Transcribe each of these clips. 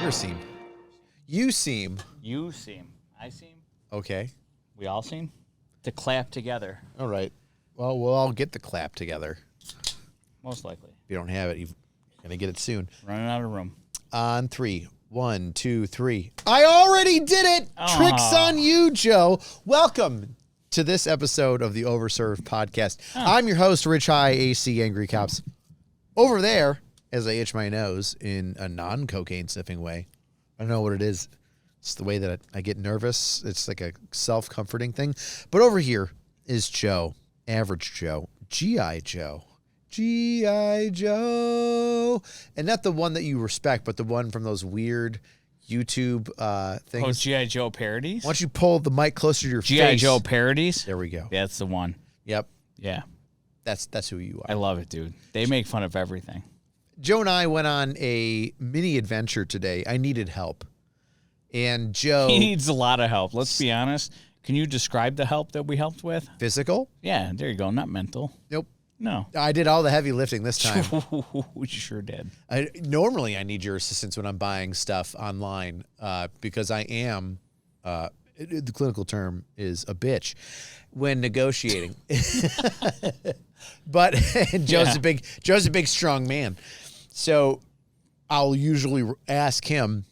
Your seem. You seem. You seem. I seem. Okay. We all seem to clap together. All right. Well, we'll all get the clap together. Most likely. If you don't have it, you're going to get it soon. Running out of room. On 3. 1, 2, 3. I already did it. Tricks on you, Joe. Welcome to this episode of the Overserved podcast. I'm your host, Rich High, AC Angry Cops. Over there, as I itch my nose in a non-cocaine sniffing way. I don't know what it is. It's the way that I get nervous. It's like a self-comforting thing. But over here is Joe, average Joe, G.I. Joe. G.I. Joe. And not the one that you respect, but the one from those weird YouTube things. Oh, G.I. Joe parodies? Why don't you pull the mic closer to your face? G.I. Joe parodies? There we go. Yeah, that's the one. Yep. Yeah. That's who you are. I love it, dude. They make fun of everything. Joe and I went on a mini adventure today. I needed help. And Joe... He needs a lot of help. Let's be honest. Can you describe the help that we helped with? Physical? Yeah, there you go. Not mental. Nope. No. I did all the heavy lifting this time. You sure did. Normally, I need your assistance when I'm buying stuff online because I am, the clinical term is a bitch when negotiating. But Joe's a big, strong man. So I'll usually ask him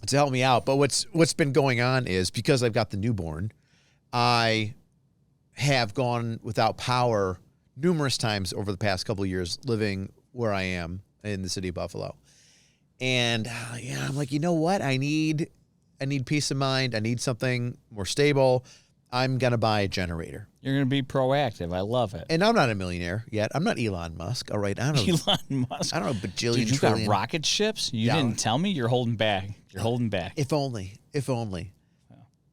to help me out. But what's been going on is because I've got the newborn, I have gone without power numerous times over the past couple of years living where I am in the city of Buffalo. And I'm like, you know what? I need peace of mind. I need something more stable. I'm going to buy a generator. You're going to be proactive. I love it. And I'm not a millionaire yet. I'm not Elon Musk. All right. Elon Musk. I don't know, bajillion, Dude, you trillion. got rocket ships? You didn't tell me? You're holding back. You're holding back. If only.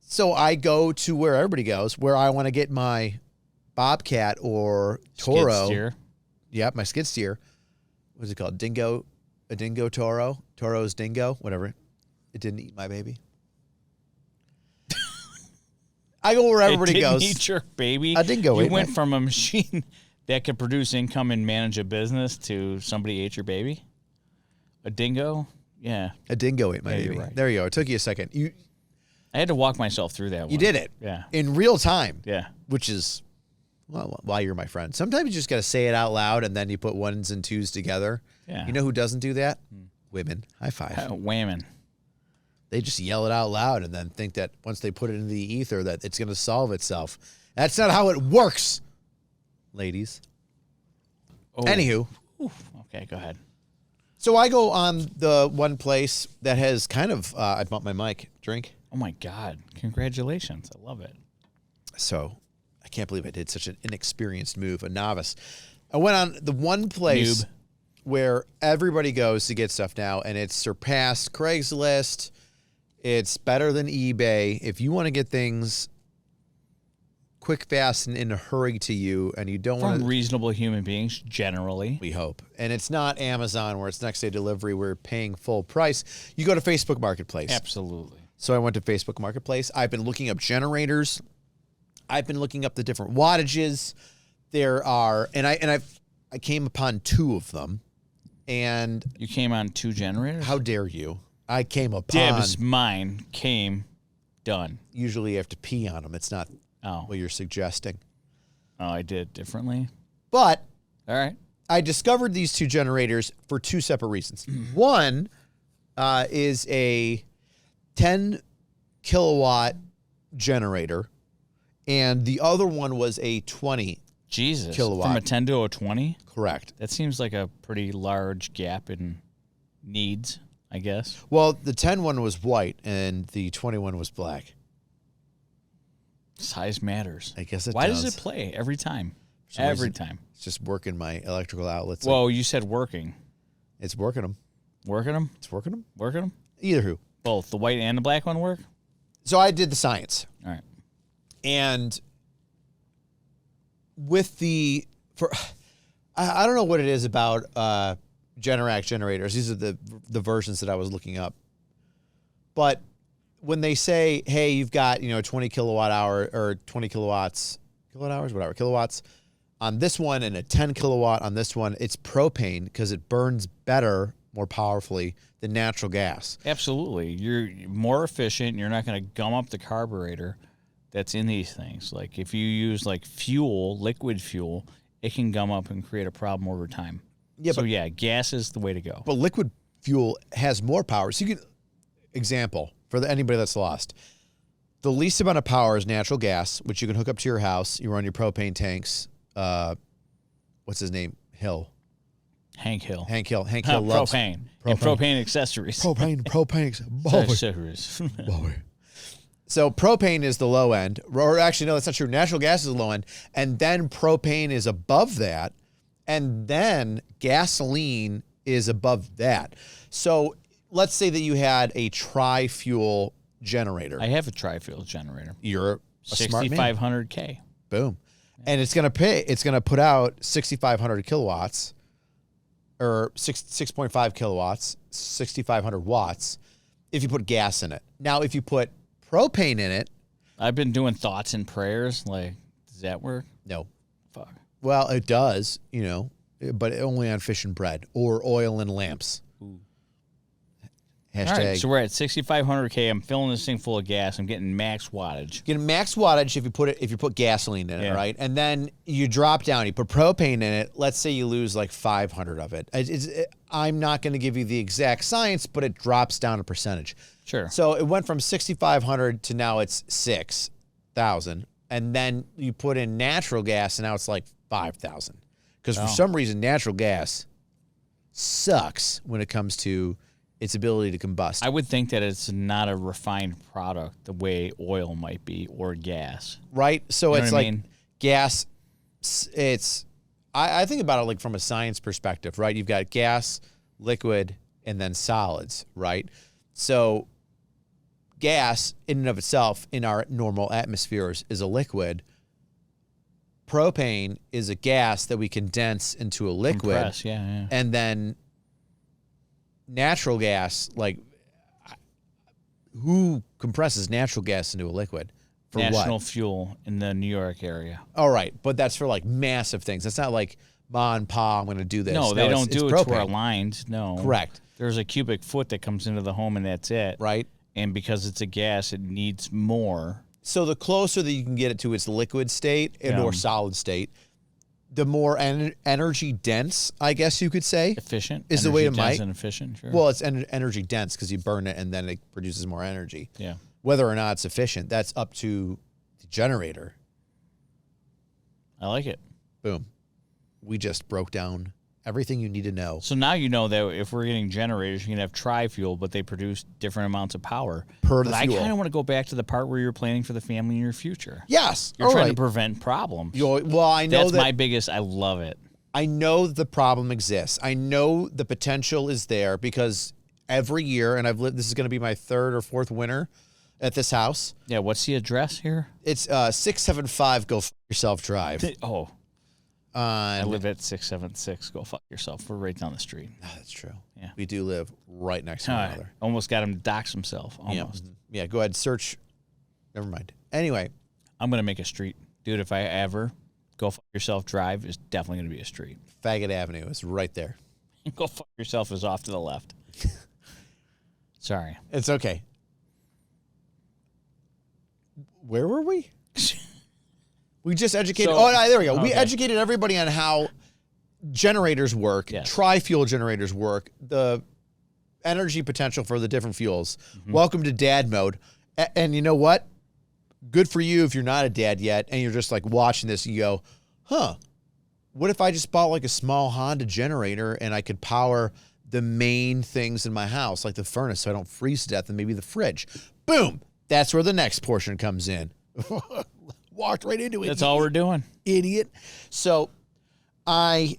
So I go to where everybody goes, where I want to get my Bobcat or Toro. Skid steer. Yep, my skid steer. What's it called? Dingo? A dingo Toro? Toro's dingo? Whatever. It didn't eat my baby. I go where everybody goes. Eat your baby. A dingo. You went from a machine that could produce income and manage a business to somebody ate your baby? A dingo? Yeah. A dingo ate my baby. Right. There you go. It took you a second. I had to walk myself through that one. You did it. Yeah. In real time. Yeah. Which is, well, why you're my friend. Sometimes you just got to say it out loud and then you put ones and twos together. Yeah. You know who doesn't do that? Women. High five. Whammon. They just yell it out loud and then think that once they put it into the ether that it's going to solve itself. That's not how it works, ladies. Oh. Anywho. Oof. Okay, go ahead. So I go on the one place that has kind of, I bumped my mic. Drink. Oh, my God. Congratulations. I love it. So I can't believe I did such an inexperienced move, a novice. I went on the one place where everybody goes to get stuff now, and it's surpassed Craigslist. It's better than eBay. If you want to get things quick, fast, and in a hurry to you, and you don't want From reasonable human beings, generally. we hope. And it's not Amazon where it's next day delivery. We're paying full price. You go to Facebook Marketplace. Absolutely. So I went to Facebook Marketplace. I've been looking up generators. I've been looking up the different wattages. There are, and I came upon two of them. And You came on 2 generators? how dare you? I came upon. Dibs, mine, came, done. Usually you have to pee on them. It's not what you're suggesting. Oh, I did it differently? But All right. I discovered these 2 generators for 2 separate reasons. One is a 10 kilowatt generator, and the other one was a 20 Jesus. kilowatt. From a 10 to a 20? Correct. That seems like a pretty large gap in needs, I guess. Well, the 10 one was white, and the 21 was black. Size matters. I guess it Why does. does it play every time? some Every reason. time. It's just working my electrical outlets. Whoa, you said working. It's working them. Working them? It's working them. Working them? Either who. Both. The white and the black one work? So I did the science. All right. And with I don't know what it is about Generac generators. These are the versions that I was looking up. But when they say, hey, you've got, 20 kilowatt hour or 20 kilowatts on this one and a 10 kilowatt on this one, it's propane because it burns better more powerfully than natural gas. Absolutely. You're more efficient. You're not going to gum up the carburetor that's in these things. Like if you use like fuel, liquid fuel, it can gum up and create a problem over time. Yeah, so yeah, gas is the way to go. But liquid fuel has more power. So you can, example, for anybody that's lost, the least amount of power is natural gas, which you can hook up to your house. You run your propane tanks. What's his name? Hank Hill. Hank Hill loves propane. And propane accessories. Accessories. So propane is the low end. Or actually, no, that's not true. Natural gas is the low end. And then propane is above that. And then gasoline is above that. So let's say that you had a tri-fuel generator. I have a tri-fuel generator. You're a smart man. 6,500K. Boom. And it's going to put out 6,500 kilowatts or 6.5 kilowatts, 6,500 watts if you put gas in it. Now, if you put propane in it. I've been doing thoughts and prayers. Like, does that work? No. Fuck. Well, it does, but only on fish and bread or oil and lamps. Ooh. Hashtag. All right, so we're at 6,500K. I'm filling this thing full of gas. I'm getting max wattage. Getting max wattage if you put gasoline in it, right? And then you drop down. You put propane in it. Let's say you lose like 500 of it. I'm not going to give you the exact science, but it drops down a percentage. Sure. So it went from 6,500 to now it's 6,000, and then you put in natural gas, and now it's like 5,000. Because for some reason, natural gas sucks when it comes to its ability to combust. I would think that it's not a refined product the way oil might be or gas. Right? So it's like gas. I think about it like from a science perspective, right? You've got gas, liquid, and then solids, right? So gas in and of itself in our normal atmospheres is a liquid. Propane is a gas that we condense into a liquid. Compress, yeah. And then natural gas, like who compresses natural gas into a liquid? For National what? Fuel in the New York area. All right, but that's for like massive things. It's not like Ma and Pa, I'm going to do this. No, they don't do it to our lines. No. Correct. There's a cubic foot that comes into the home and that's it. Right. And because it's a gas, it needs more. So the closer that you can get it to its liquid state or solid state, the more energy dense, I guess you could say. Efficient. Is the way to make. And efficient, sure. Well, it's energy dense because you burn it and then it produces more energy. Yeah. Whether or not it's efficient, that's up to the generator. I like it. Boom. We just broke down everything you need to know. So now you know that if we're getting generators, you can have tri-fuel, but they produce different amounts of power. Per the but fuel. I kind of want to go back to the part where you're planning for the family in your future. Yes. You're trying to prevent problems. Well, I know that's my biggest. I love it. I know the problem exists. I know the potential is there because every year, and this is going to be my third or fourth winter at this house. Yeah, what's the address here? It's 675 Go F Yourself Drive. Oh. I live at 676. Go fuck yourself. We're right down the street. Oh, that's true. Yeah. We do live right next to one another. Almost got him to dox himself. Almost. Yeah, go ahead. Search. Never mind. Anyway. I'm going to make a street. Dude, if I ever Go Fuck Yourself Drive is definitely going to be a street. Faggot Avenue is right there. Go Fuck Yourself is off to the left. Sorry. It's okay. Where were we? We just educated. There we go. Okay. We educated everybody on how generators work, tri-fuel generators work, the energy potential for the different fuels. Mm-hmm. Welcome to dad mode. And you know what? Good for you if you're not a dad yet and you're just like watching this and you go, what if I just bought like a small Honda generator and I could power the main things in my house, like the furnace so I don't freeze to death and maybe the fridge. Boom. That's where the next portion comes in. Walked right into it. That's all we're doing. Idiot. So I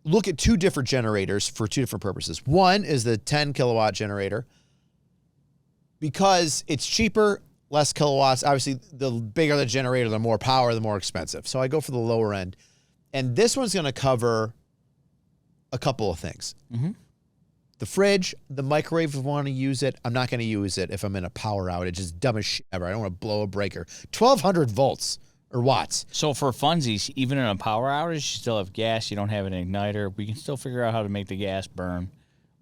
look at two different generators for two different purposes. One is the 10 kilowatt generator because it's cheaper, less kilowatts. Obviously, the bigger the generator, the more power, the more expensive. So I go for the lower end. And this one's going to cover a couple of things. Mm-hmm. The fridge, the microwave, if I want to use it. I'm not going to use it if I'm in a power outage. It's dumb as shit ever. I don't want to blow a breaker. 1,200 volts or watts. So for funsies, even in a power outage, you still have gas. You don't have an igniter. We can still figure out how to make the gas burn.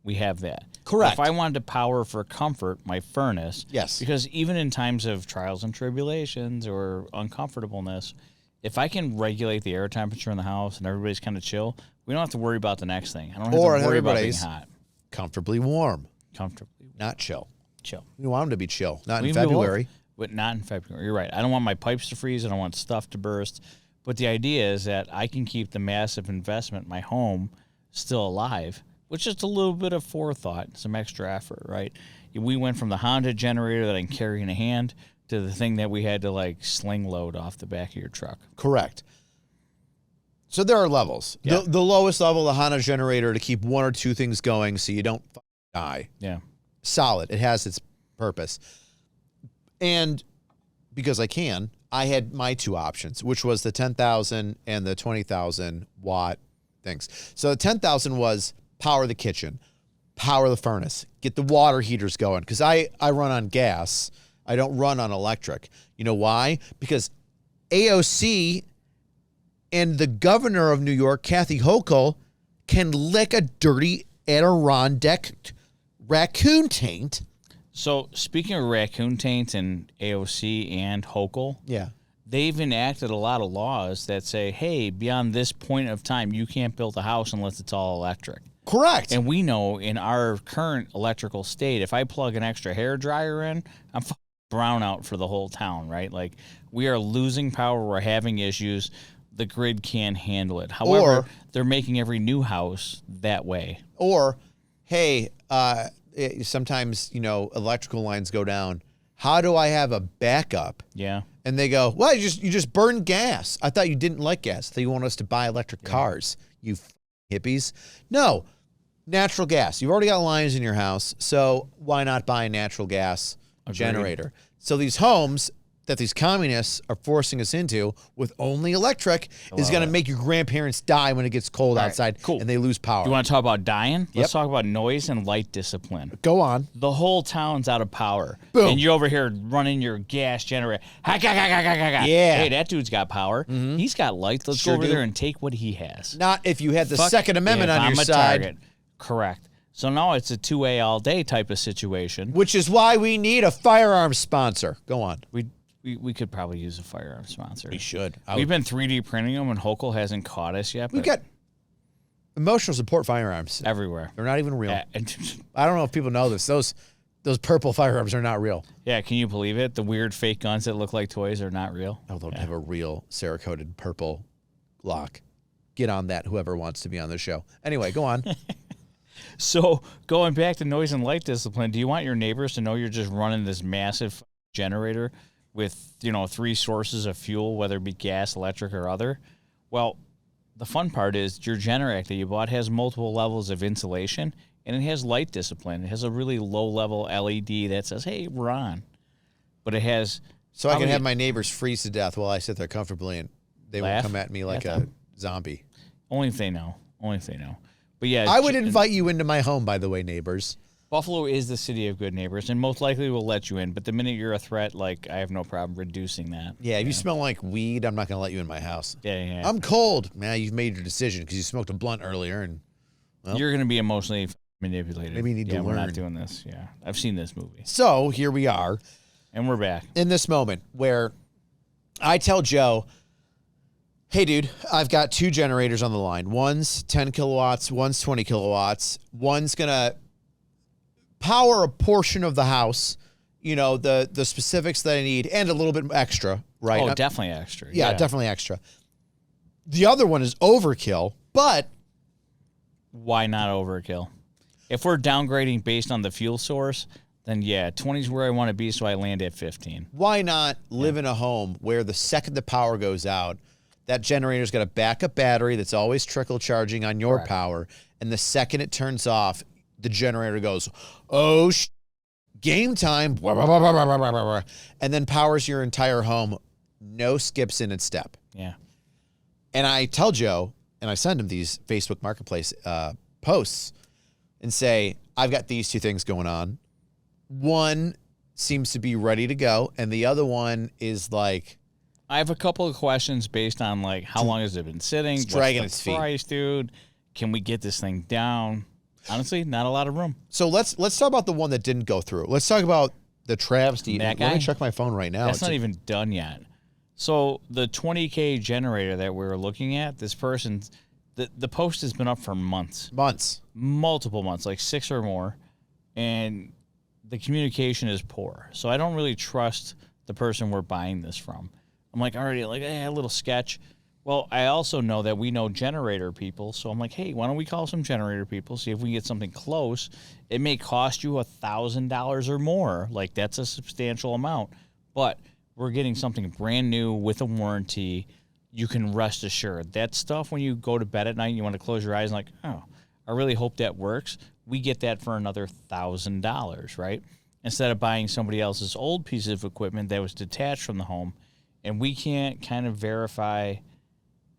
we have that. Correct. If I wanted to power for comfort my furnace, Yes. because even in times of trials and tribulations or uncomfortableness, if I can regulate the air temperature in the house and everybody's kind of chill, we don't have to worry about the next thing. I don't have to worry about being hot. Comfortably warm. Comfortably. Not chill. Chill. We want them to be chill. Not in February. But not in February. You're right. I don't want my pipes to freeze. I don't want stuff to burst. But the idea is that I can keep the massive investment in my home still alive, with just a little bit of forethought, some extra effort, right? We went from the Honda generator that I can carry in a hand to the thing that we had to like sling load off the back of your truck. Correct. So there are levels. Yeah. The lowest level, the Honda generator, to keep one or two things going so you don't die. Yeah. Solid. It has its purpose. And because I had my two options, which was the 10,000 and the 20,000 watt things. So the 10,000 was power the kitchen, power the furnace, get the water heaters going. Because I run on gas. I don't run on electric. You know why? Because AOC and the governor of New York, Kathy Hochul, can lick a dirty Adirondack raccoon taint. So speaking of raccoon taints and AOC and Hochul, Yeah. they've enacted a lot of laws that say, hey, beyond this point of time, you can't build a house unless it's all electric. Correct. And we know in our current electrical state, if I plug an extra hair dryer in, I'm brown out for the whole town, right? Like, we are losing power. We're having issues. The grid can't handle it. However, they're making every new house that way. Or, hey, sometimes, electrical lines go down. How do I have a backup? Yeah. And they go, well, you just burn gas. I thought you didn't like gas. I thought you want us to buy electric cars, you hippies. No, natural gas. You've already got lines in your house, so why not buy a natural gas generator? So these homes that these communists are forcing us into with only electric is going to make your grandparents die when it gets cold outside and they lose power. You want to talk about dying? Let's talk about noise and light discipline. Go on. The whole town's out of power. Boom. And you're over here running your gas generator. Yeah. Hey, that dude's got power. Mm-hmm. He's got lights. Let's go over there and take what he has. Not if you had the Second Amendment on your side. Target. Correct. So now it's a 2A all day type of situation. Which is why we need a firearms sponsor. Go on. We could probably use a firearm sponsor. We should. We've been 3D printing them, and Hochul hasn't caught us yet. We've got emotional support firearms everywhere. They're not even real. I don't know if people know this. Those purple firearms are not real. Yeah, can you believe it? The weird fake guns that look like toys are not real. Oh, they'll have a real Cerakoted purple Glock. Get on that, whoever wants to be on the show. Anyway, go on. So going back to noise and light discipline, do you want your neighbors to know you're just running this massive generator with, 3 sources of fuel, whether it be gas, electric, or other? Well, the fun part is your generator that you bought has multiple levels of insulation, and it has light discipline. It has a really low-level LED that says, hey, we're on. But it has... So I can have my neighbors freeze to death while I sit there comfortably, and they won't come at me like a zombie. Only if they know. But yeah, I would invite you into my home, by the way, neighbors. Buffalo is the city of good neighbors, and most likely will let you in. But the minute you're a threat, I have no problem reducing that. Yeah, if you smell like weed, I'm not going to let you in my house. Yeah. I'm cold. Man, you've made your decision because you smoked a blunt earlier, and you're going to be emotionally manipulated. Maybe you need to learn. We're not doing this. Yeah, I've seen this movie. So here we are, and we're back in this moment where I tell Joe, hey, dude, I've got 2 generators on the line. One's 10 kilowatts, one's 20 kilowatts. One's going to power a portion of the house, the specifics that I need, and a little bit extra, right? Oh, definitely extra. Yeah, definitely extra. The other one is overkill, but... Why not overkill? If we're downgrading based on the fuel source, then 20 is where I want to be, so I land at 15. Why not live in a home where the second the power goes out, that generator's got a backup battery that's always trickle charging on your power, and the second it turns off, the generator goes, oh, game time, and then powers your entire home, no skips in its step. Yeah. And I tell Joe, and I send him these Facebook Marketplace posts and say, I've got these 2 things going on. One seems to be ready to go, and the other one is like... I have a couple of questions based on, how long has it been sitting? It's dragging What's its the feet. price, dude? Can we get this thing down? Honestly, not a lot of room. So let's talk about the one that didn't go through. Let's talk about the travesty. That Let guy? me check my phone right now. That's not even done yet. So the 20K generator that we were looking at, this person's, the post has been up for months. Multiple months, like 6 or more. And the communication is poor. So I don't really trust the person we're buying this from. I'm like, already, like, a little sketch. Well, I also know that we know generator people. So I'm like, hey, why don't we call some generator people, see if we can get something close. It may cost you $1,000 or more. Like, that's a substantial amount. But we're getting something brand new with a warranty. You can rest assured. That stuff, when you go to bed at night, you want to close your eyes and like, oh, I really hope that works. We get that for another $1,000, right? Instead of buying somebody else's old piece of equipment that was detached from the home, and we can't kind of verify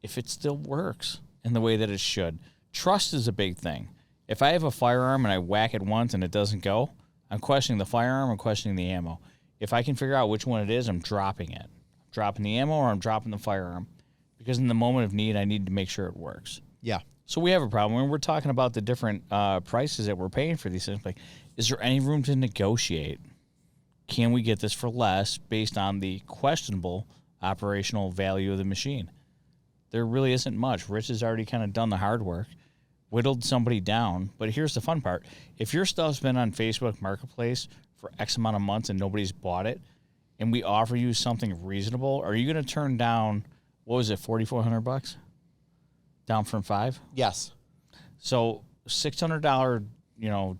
if it still works in the way that it should. Trust is a big thing. If I have a firearm and I whack it once and it doesn't go, I'm questioning the firearm, I'm questioning the ammo. If I can figure out which one it is, I'm dropping it. I'm dropping the ammo or I'm dropping the firearm. Because in the moment of need, I need to make sure it works. Yeah. So we have a problem. When we're talking about the different prices that we're paying for these things, like, is there any room to negotiate? Can we get this for less based on the questionable operational value of the machine? There really isn't much. Rich has already kind of done the hard work, whittled somebody down. But here's the fun part. If your stuff's been on Facebook Marketplace for X amount of months and nobody's bought it, and we offer you something reasonable, are you going to turn down, what was it, $4,400? Down from $5,000? Yes. So $600,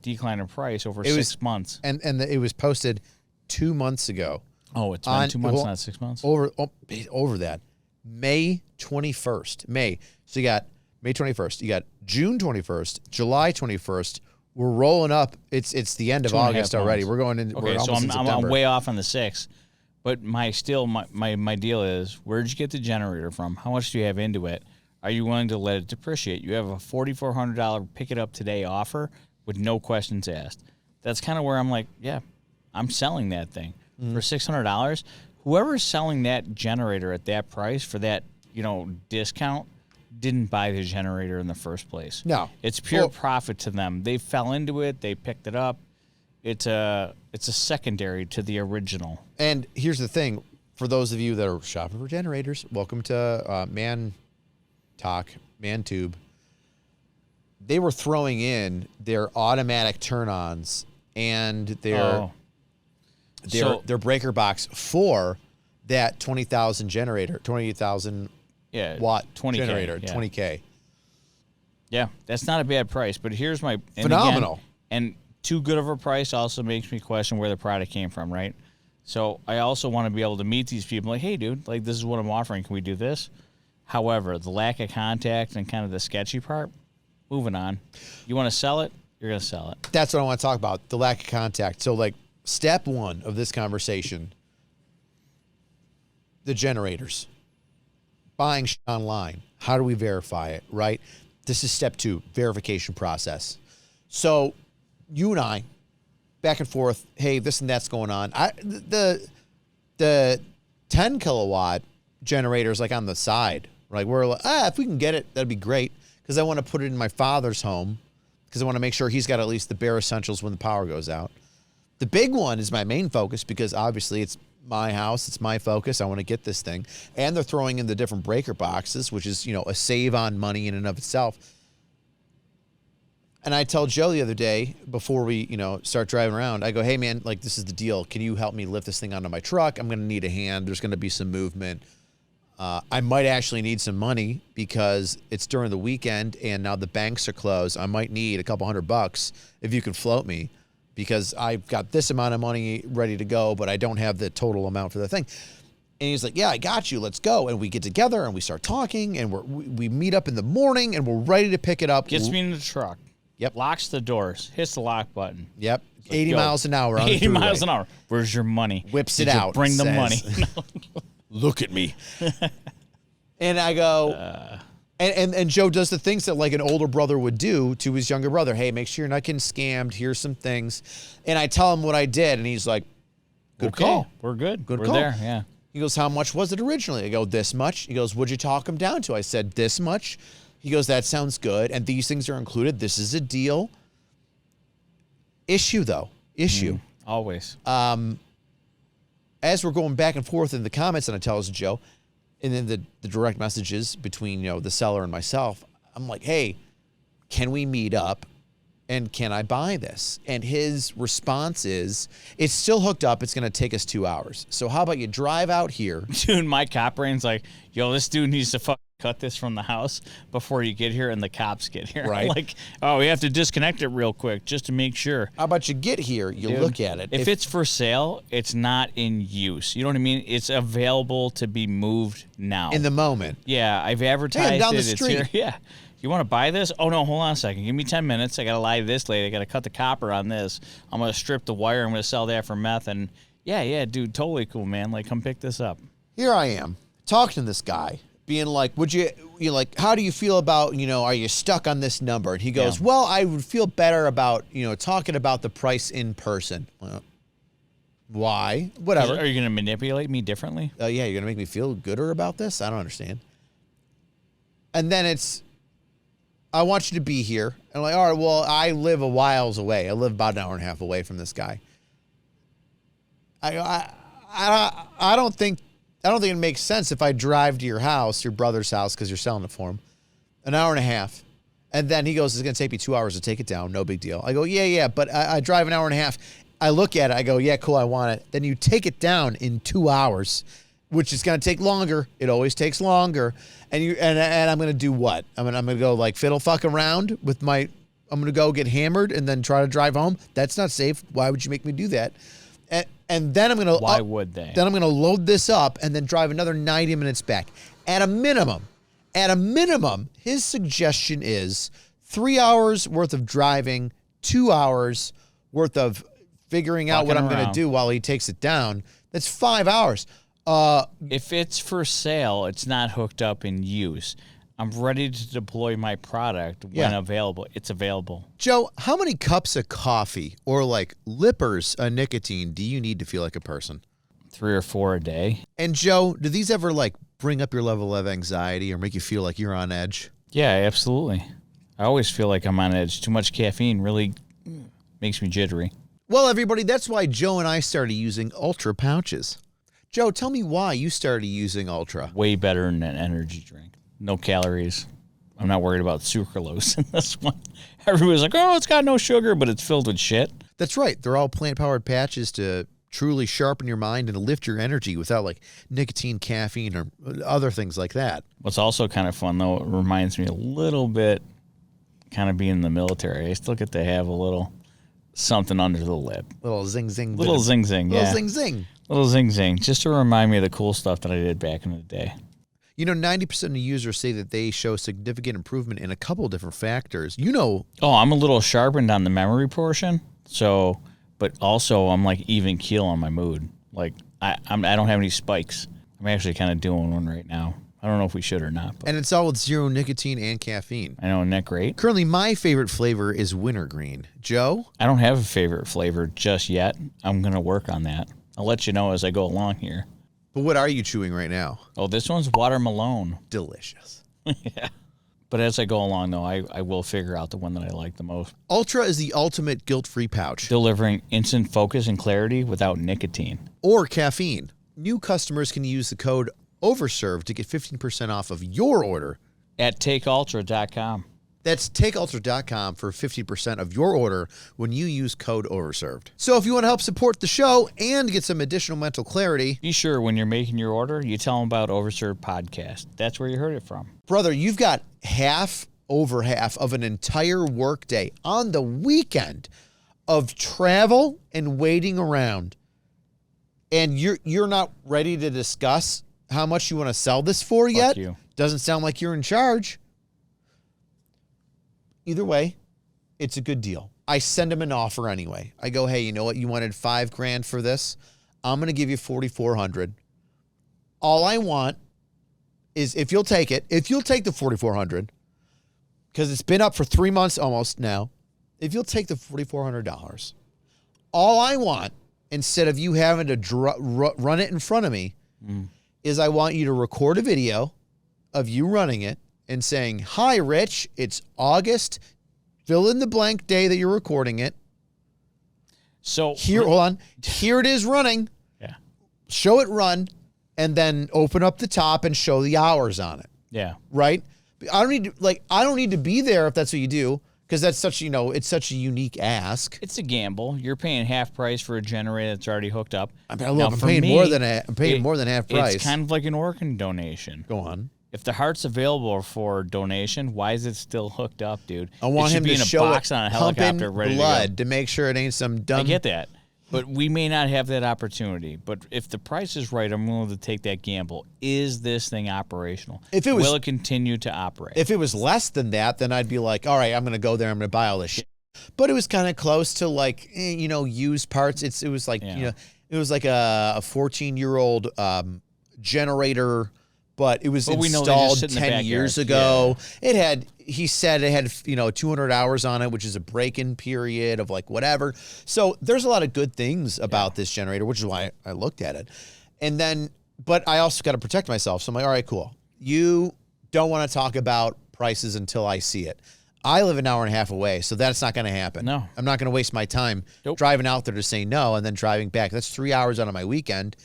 decline in price over 6 months. And it was posted 2 months ago. Oh, it's been 2 months, not 6 months? Over that. May 21st. May. So you got May 21st. You got June 21st, July 21st. We're rolling up. It's the end of August already. We're going in. Okay, we're so almost in September. I'm way off on the 6th. But my deal is, where'd you get the generator from? How much do you have into it? Are you willing to let it depreciate? You have a $4,400 pick it up today offer with no questions asked. That's kind of where I'm like, yeah, I'm selling that thing for $600. Whoever's selling that generator at that price for that, discount didn't buy the generator in the first place. No. It's pure profit to them. They fell into it. They picked it up. It's a secondary to the original. And here's the thing. For those of you that are shopping for generators, welcome to ManTube. They were throwing in their automatic turn-ons and their breaker box for that 20,000 generator, 28,000 watt 20K, generator, yeah. 20K. Yeah, that's not a bad price. But here's my phenomenal. And too good of a price also makes me question where the product came from, right? So I also want to be able to meet these people like, hey, dude, like, this is what I'm offering. Can we do this? However, the lack of contact and kind of the sketchy part, moving on. You want to sell it, you're going to sell it. That's what I want to talk about, the lack of contact. So, like, step one of this conversation, the generators. Buying shit online. How do we verify it, right? This is step 2, verification process. So, you and I, back and forth, hey, this and that's going on. The 10 kilowatt generators, like, on the side, like, we're like, if we can get it, that'd be great, because I want to put it in my father's home, because I want to make sure he's got at least the bare essentials when the power goes out. The big one is my main focus, because obviously it's my house, it's my focus. I want to get this thing. And they're throwing in the different breaker boxes, which is, a save on money in and of itself. And I tell Joe the other day, before we, start driving around, I go, hey, man, like, this is the deal. Can you help me lift this thing onto my truck? I'm going to need a hand. There's going to be some movement. I might actually need some money because it's during the weekend and now the banks are closed. I might need a couple $100 if you can float me, because I've got this amount of money ready to go, but I don't have the total amount for the thing. And he's like, yeah, I got you. Let's go. And we get together and we start talking, and we meet up in the morning and we're ready to pick it up. Gets me in the truck. Yep. Locks the doors. Hits the lock button. Yep. 80 miles an hour on the 80 freeway. miles an hour. Where's your money? Whips Did it you out. Bring the money. Look at me. And I go, and Joe does the things that, like, an older brother would do to his younger brother. Hey, make sure you're not getting scammed. Here's some things. And I tell him what I did, and he's like, good call. We're good. Good We're call. there, yeah. He goes, how much was it originally? I go, this much. He goes, what'd you talk him down to? I said, this much. He goes, that sounds good. And these things are included. This is a deal. Issue, though. Always. As we're going back and forth in the comments, and I tell us Joe, and then the direct messages between, the seller and myself, I'm like, hey, can we meet up? And can I buy this? And his response is, it's still hooked up. It's going to take us 2 hours. So how about you drive out here? Dude, my cop brain's like, yo, this dude needs to cut this from the house before you get here and the cops get here. Right. Like, oh, we have to disconnect it real quick just to make sure. How about you get here? You Dude, look at it. If it's for sale, it's not in use. You know what I mean? It's available to be moved now. In the moment. Yeah, I've advertised Hey, I'm down it. the It's street. here. Yeah. You want to buy this? Oh, no, hold on a second. Give me 10 minutes. I got to lie to this lady. I got to cut the copper on this. I'm going to strip the wire. I'm going to sell that for meth. And yeah, dude, totally cool, man. Like, come pick this up. Here I am talking to this guy, being like, how do you feel about, are you stuck on this number? And he goes, well, I would feel better about, talking about the price in person. Well, why? Whatever. Are you going to manipulate me differently? Yeah, you're going to make me feel gooder about this? I don't understand. And then I want you to be here. And I'm like, all right, well, I live a whiles away. I live about an hour and a half away from this guy. I don't think it makes sense if I drive to your house, your brother's house, because you're selling it for him, an hour and a half. And then he goes, it's going to take me 2 hours to take it down. No big deal. I go, yeah, but I drive an hour and a half. I look at it. I go, yeah, cool, I want it. Then you take it down in 2 hours, which is going to take longer. It always takes longer. And I'm going to do what? I'm going to go like fiddle fuck around with I'm going to go get hammered and then try to drive home. That's not safe. Why would you make me do that? And then I'm going to... Why would they? Then I'm going to load this up and then drive another 90 minutes back. At a minimum, his suggestion is 3 hours worth of driving, 2 hours worth of figuring out what I'm going to do while he takes it down. That's 5 hours. If it's for sale, it's not hooked up in use. I'm ready to deploy my product when available. It's available. Joe, how many cups of coffee or like lippers of nicotine do you need to feel like a person? 3 or 4 a day. And Joe, do these ever like bring up your level of anxiety or make you feel like you're on edge? Yeah, absolutely. I always feel like I'm on edge. Too much caffeine really makes me jittery. Well, everybody, that's why Joe and I started using Ultra pouches. Joe, tell me why you started using Ultra. Way better than an energy drink. No calories. I'm not worried about sucralose in this one. Everybody's like, oh, it's got no sugar, but it's filled with shit. That's right. They're all plant-powered patches to truly sharpen your mind and lift your energy without like nicotine, caffeine, or other things like that. What's also kind of fun, though, it reminds me a little bit kind of being in the military. I still get to have a little something under the lip. Little zing-zing. Little zing-zing, yeah. Little zing-zing. Little zing-zing, just to remind me of the cool stuff that I did back in the day. 90% of users say that they show significant improvement in a couple different factors. Oh, I'm a little sharpened on the memory portion, but also I'm like even keel on my mood. Like I don't have any spikes. I'm actually kind of doing one right now. I don't know if we should or not. But and it's all with zero nicotine and caffeine. I know, isn't that great? Currently, my favorite flavor is wintergreen. Joe? I don't have a favorite flavor just yet. I'm going to work on that. I'll let you know as I go along here. But what are you chewing right now? Oh, this one's watermelon. Delicious. Yeah. But as I go along, though, I will figure out the one that I like the most. Ultra is the ultimate guilt-free pouch. Delivering instant focus and clarity without nicotine. Or caffeine. New customers can use the code Overserved to get 15% off of your order at takeultra.com. That's takeultra.com for 50% of your order when you use code Overserved. So if you want to help support the show and get some additional mental clarity, be sure when you're making your order, you tell them about Overserved Podcast. That's where you heard it from. Brother, you've got over half of an entire workday on the weekend of travel and waiting around. And you're not ready to discuss how much you want to sell this for yet. You. Doesn't sound like you're in charge. Either way, it's a good deal. I send him an offer anyway. I go, hey, you know what? You wanted $5,000 for this. I'm going to give you $4,400. All I want is if you'll take it, if you'll take the $4,400, because it's been up for 3 months almost now. If you'll take the $4,400, all I want, instead of you having to run it in front of me, is I want you to record a video of you running it and saying, hi, Rich, it's August, fill in the blank day that you're recording it. So hold on. Here it is running. Yeah. Show it run, and then open up the top and show the hours on it. Yeah. Right? I don't need to be there if that's what you do, because that's such, it's such a unique ask. It's a gamble. You're paying half price for a generator that's already hooked up. I'm paying more than half price. It's kind of like an organ donation. Go on. If the heart's available for donation, why is it still hooked up, dude? I want him to show box on a helicopter ready blood to make sure it ain't some dumb. I get that. But we may not have that opportunity. But if the price is right, I'm willing to take that gamble. Is this thing operational? Will it continue to operate? If it was less than that, then I'd be like, all right, I'm going to go there. I'm going to buy all this shit. But it was kind of close to used parts. It was like, it was like a 14-year-old generator, but it was installed 10 years ago. Yeah. He said it had 200 hours on it, which is a break-in period of like whatever. So there's a lot of good things about this generator, which is why I looked at it. But I also got to protect myself. So I'm like, all right, cool. You don't want to talk about prices until I see it. I live an hour and a half away, so that's not going to happen. No. I'm not going to waste my time driving out there to say no and then driving back. That's 3 hours out of my weekend.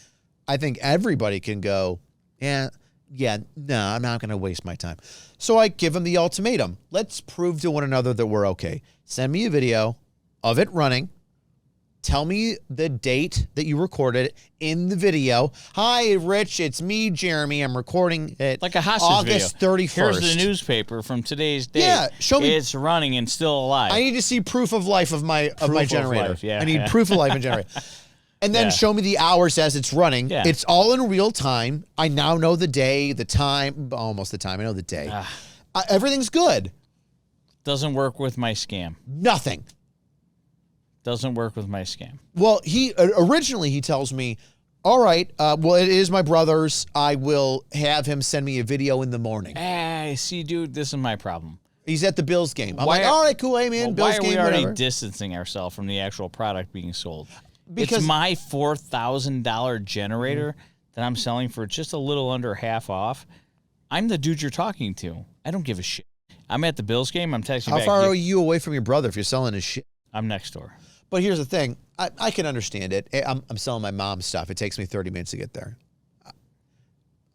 I think everybody can go, no, I'm not going to waste my time. So I give him the ultimatum. Let's prove to one another that we're okay. Send me a video of it running. Tell me the date that you recorded it in the video. Hi, Rich. It's me, Jeremy. I'm recording it like a hostage August video. 31st. Here's the newspaper from today's date. Yeah, show me. It's running and still alive. I need to see proof of life of my generator. Yeah, I need proof of life in generator. And then show me the hours as it's running. Yeah. It's all in real time. I now know the day, the time, almost the time. I know the day. Everything's good. Doesn't work with my scam. Nothing. Doesn't work with my scam. Well, he originally tells me, all right, well, it is my brother's. I will have him send me a video in the morning. See, dude, this is my problem. He's at the Bills game. I'm like, all right, cool, hey, man, Bills game, why are we already whatever. distancing ourselves from the actual product being sold? Because it's my $4,000 generator that I'm selling for just a little under half off. I'm the dude you're talking to. I don't give a shit. I'm at the Bills game. I'm texting back. How far are you away from your brother if you're selling his shit? I'm next door. But here's the thing. I can understand it. I'm selling my mom's stuff. It takes me 30 minutes to get there.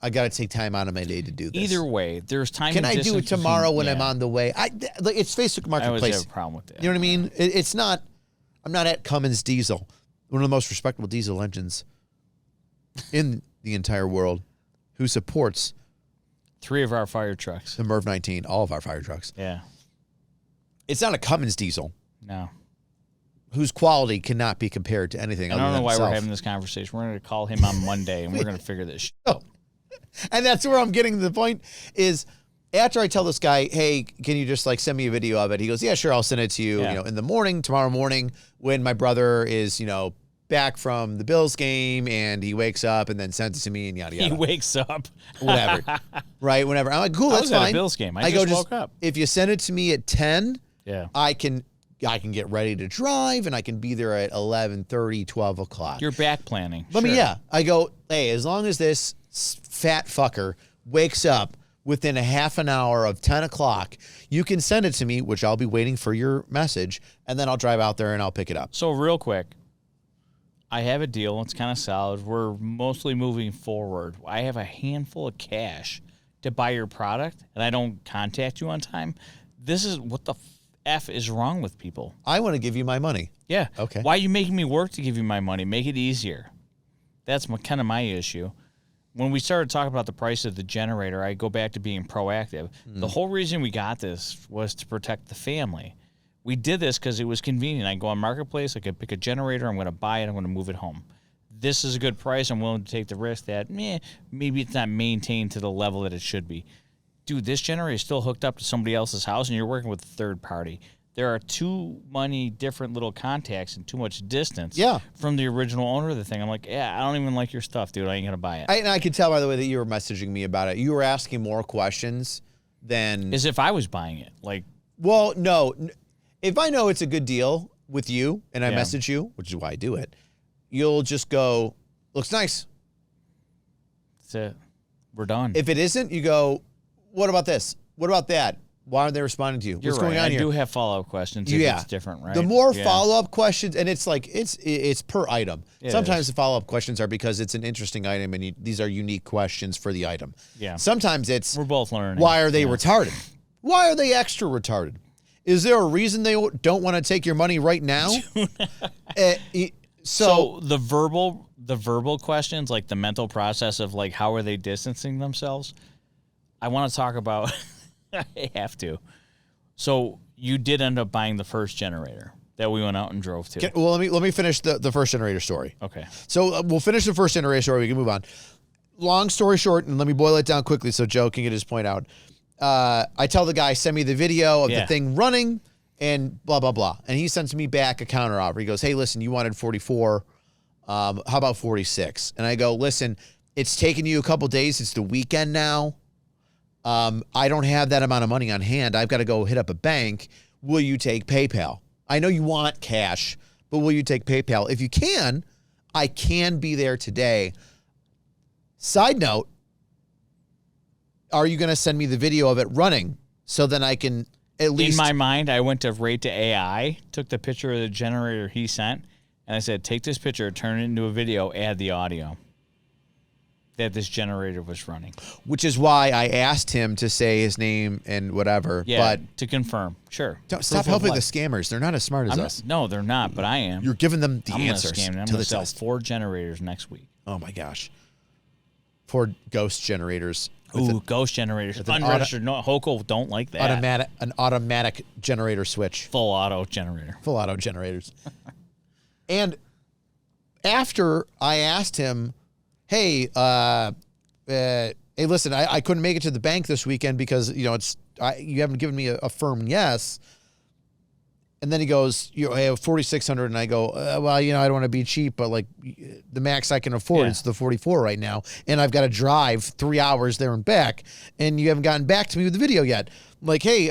I got to take time out of my day to do this. Either way, there's time. Can I do it tomorrow when I'm on the way? It's Facebook Marketplace. I always have a problem with that. You know what I mean? It's not. I'm not at Cummins Diesel, one of the most respectable diesel engines in the entire world, who supports 3 of our fire trucks. The MERV 19, all of our fire trucks. Yeah. It's not a Cummins Diesel. No. Whose quality cannot be compared to anything other than I don't know why itself. we're having this conversation. We're going to call him on Monday, and we're going to figure this shit out. And that's where I'm getting to the point is after I tell this guy, hey, can you just send me a video of it? He goes, yeah, sure. I'll send it to you, in the morning, tomorrow morning when my brother is, back from the Bills game and he wakes up and then sends it to me and yada, yada. He wakes up. Whatever. Right. Whenever. I'm like, cool, that's fine. I was at a Bills game. I just woke up. If you send it to me at 10, yeah, I can get ready to drive and I can be there at 11:30, 12 o'clock. You're back planning. I go, hey, as long as this fat fucker wakes up within a half an hour of 10 o'clock, you can send it to me, which I'll be waiting for your message, and then I'll drive out there and I'll pick it up. So real quick, I have a deal. It's kind of solid. We're mostly moving forward. I have a handful of cash to buy your product, and I don't contact you on time. This is what the F is wrong with people. I want to give you my money. Yeah. Okay. Why are you making me work to give you my money? Make it easier. That's kind of my issue. When we started talking about the price of the generator, I go back to being proactive. The whole reason we got this was to protect the family. We did this because it was convenient. I go on Marketplace, I could pick a generator, I'm going to buy it, I'm going to move it home. This is a good price. I'm willing to take the risk that maybe it's not maintained to the level that it should be. Dude, this generator is still hooked up to somebody else's house, and you're working with a third party. There are too many different little contacts and too much distance from the original owner of the thing. I'm like, I don't even like your stuff, dude. I ain't going to buy it. I could tell by the way that you were messaging me about it. You were asking more questions than... As if I was buying it. Well, no. If I know it's a good deal with you and I message you, which is why I do it, you'll just go, looks nice. That's it. We're done. If it isn't, you go, what about this? What about that? Why aren't they responding to you? You're What's going right. on here? I do have follow-up questions if it's different, right? The more follow-up questions, and it's like it's per item. Sometimes the follow-up questions are because it's an interesting item, and these are unique questions for the item. Yeah. Sometimes it's we're both learning. Why are they retarded? Why are they extra retarded? Is there a reason they don't want to take your money right now? So the verbal questions, like the mental process of like how are they distancing themselves? I want to talk about. I have to. So you did end up buying the first generator that we went out and drove to. Well, let me finish the first generator story. Okay. So we'll finish the first generator story. We can move on. Long story short, and let me boil it down quickly so Joe can get his point out. I tell the guy, send me the video of the thing running and blah, blah, blah. And he sends me back a counter offer. He goes, hey, listen, you wanted 44. How about 46? And I go, listen, it's taken you a couple days. It's the weekend now. I don't have that amount of money on hand. I've got to go hit up a bank. Will you take PayPal? I know you want cash, but will you take PayPal? If you can, I can be there today. Side note, are you going to send me the video of it running so then I can at least... In my mind, I went to Rate to AI, took the picture of the generator he sent, and I said, take this picture, turn it into a video, add the audio that this generator was running. Which is why I asked him to say his name and whatever. Yeah, but to confirm. Sure. Stop helping the scammers. They're not as smart as us. No, they're not, but I am. You're giving them the I'm answers I'm to gonna the sell test. 4 generators next week. Oh, my gosh. 4 ghost generators. Ooh, ghost generators. Unregistered. No, Hoko don't like that. An automatic generator switch. Full auto generator. Full auto generators. And after I asked him, hey, listen, I couldn't make it to the bank this weekend because, you haven't given me a firm yes. And then he goes, I have 4,600. And I go, well, I don't want to be cheap, but like the max I can afford is the 44 right now. And I've got to drive 3 hours there and back. And you haven't gotten back to me with the video yet. I'm like, hey,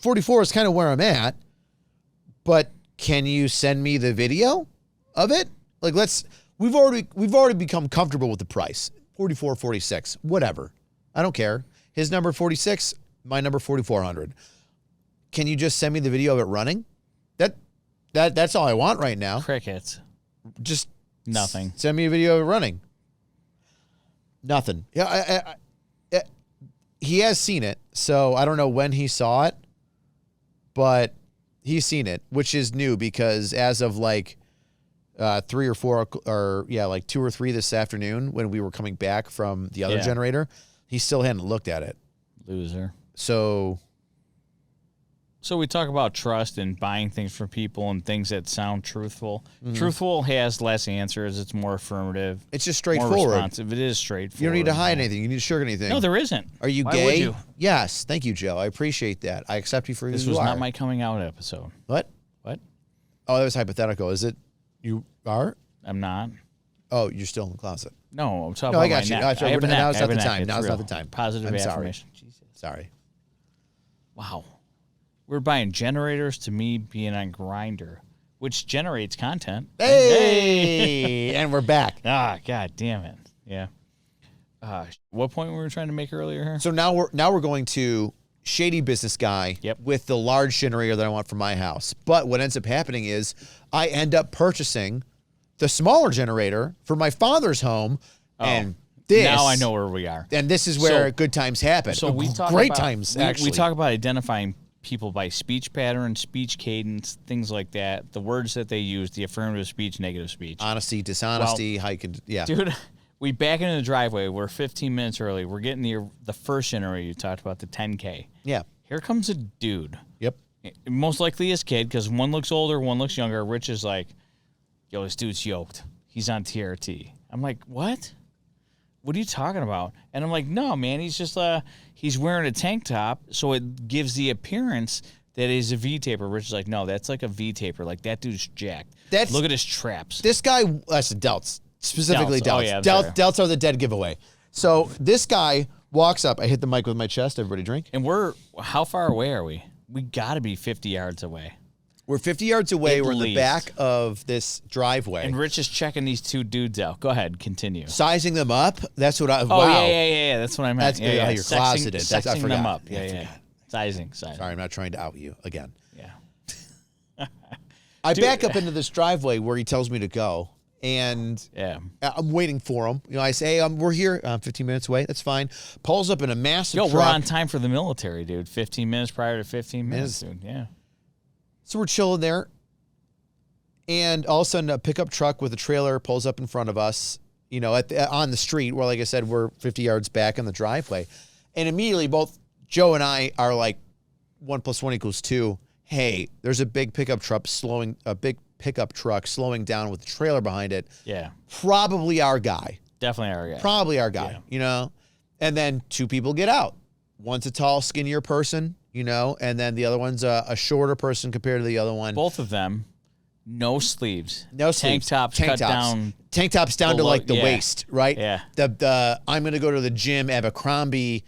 44 is kind of where I'm at, but can you send me the video of it? Like, we've already become comfortable with the price. 44, 46, whatever. I don't care. His number 46, my number 4,400. Can you just send me the video of it running? That's all I want right now. Crickets. Just nothing. Send me a video of it running. Nothing. Yeah, he has seen it, so I don't know when he saw it, but he's seen it, which is new because as of like 3 or 4 or like 2 or 3 this afternoon when we were coming back from the other generator, he still hadn't looked at it. Loser. So we talk about trust and buying things from people and things that sound truthful. Mm-hmm. Truthful has less answers. It's more affirmative. It's just straightforward. More responsive. It is straightforward. You don't need to hide anything. You need to sugar anything. No, there isn't. Are you Why gay? Would you? Yes. Thank you, Joe. I appreciate that. I accept you for who you are. This was not my coming out episode. What? Oh, that was hypothetical. Is it? You are? I'm not. Oh, you're still in the closet. No, I'm talking about I got you. neck. Now's not the time. Now's real. not the time. Positive affirmation. Sorry. Wow. We're buying generators to me being on Grinder, which generates content. Hey! And we're back. God damn it. Yeah. What point were we trying to make earlier here? So now we're going to shady business guy with the large generator that I want for my house. But what ends up happening is I end up purchasing the smaller generator for my father's home, and this. Now I know where we are. And this is where good times happen. So we talk great about, times, actually. We talk about identifying people by speech pattern, speech cadence, things like that. The words that they use, the affirmative speech, negative speech. Honesty, dishonesty, how you can, Dude, we back into the driveway. We're 15 minutes early. We're getting the first generator you talked about, the 10K. Yeah. Here comes a dude. Yep. Most likely his kid, because one looks older, one looks younger. Rich is like, yo, this dude's yoked. He's on TRT. I'm like, what? What are you talking about? And I'm like, no, man, he's just he's wearing a tank top, so it gives the appearance that he's a V-taper. Rich is like, no, that's like a V-taper. Like, that dude's jacked. Look at his traps. This guy, that's delts, specifically delts. Oh, yeah, delts are the dead giveaway. So this guy walks up. I hit the mic with my chest. Everybody drink. And how far away are we? We got to be 50 yards away. We're 50 yards away. At We're in the least. back of this driveway. And Rich is checking these two dudes out. Go ahead, continue. Sizing them up. That's what I. Oh, wow. yeah. That's what I meant. That's yeah. you're closeted. That's, I Sexing forgot. them up. I Yeah. forgot. Sizing. Sorry, I'm not trying to out you again. Yeah. I back up into this driveway where he tells me to go, and I'm waiting for him. You know, I say, "Hey, we're here. 15 minutes away. That's fine." Pulls up in a massive truck. We're on time for the military, dude. 15 minutes prior to 15 minutes, dude. Yeah. So we're chilling there, and all of a sudden, a pickup truck with a trailer pulls up in front of us. You know, on the street where, like I said, we're 50 yards back in the driveway, and immediately both Joe and I are like, 1 + 1 = 2. Hey, there's a big pickup truck slowing down with a trailer behind it. Yeah. Probably our guy. Definitely our guy. Probably our guy, you know? And then two people get out. One's a tall, skinnier person, you know, and then the other one's a shorter person compared to the other one. Both of them, no sleeves. No sleeves. Tank tops down. Tank tops down to like the waist, right? Yeah. The I'm going to go to the gym, Abercrombie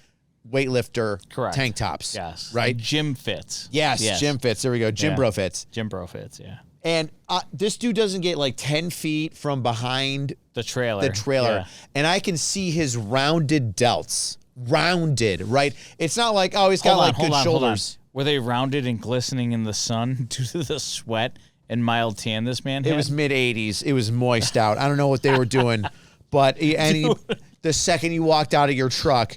weightlifter tank tops. Yes. Right? Gym fits. Yes, gym fits. There we go. Gym bro fits. Gym bro fits, yeah. And this dude doesn't get like 10 feet from behind the trailer. Yeah. And I can see his rounded delts. Rounded, right? It's not like, oh, he's got good shoulders. Were they rounded and glistening in the sun due to the sweat and mild tan this man had? It was mid-80s. It was moist out. I don't know what they were doing. But the second you walked out of your truck,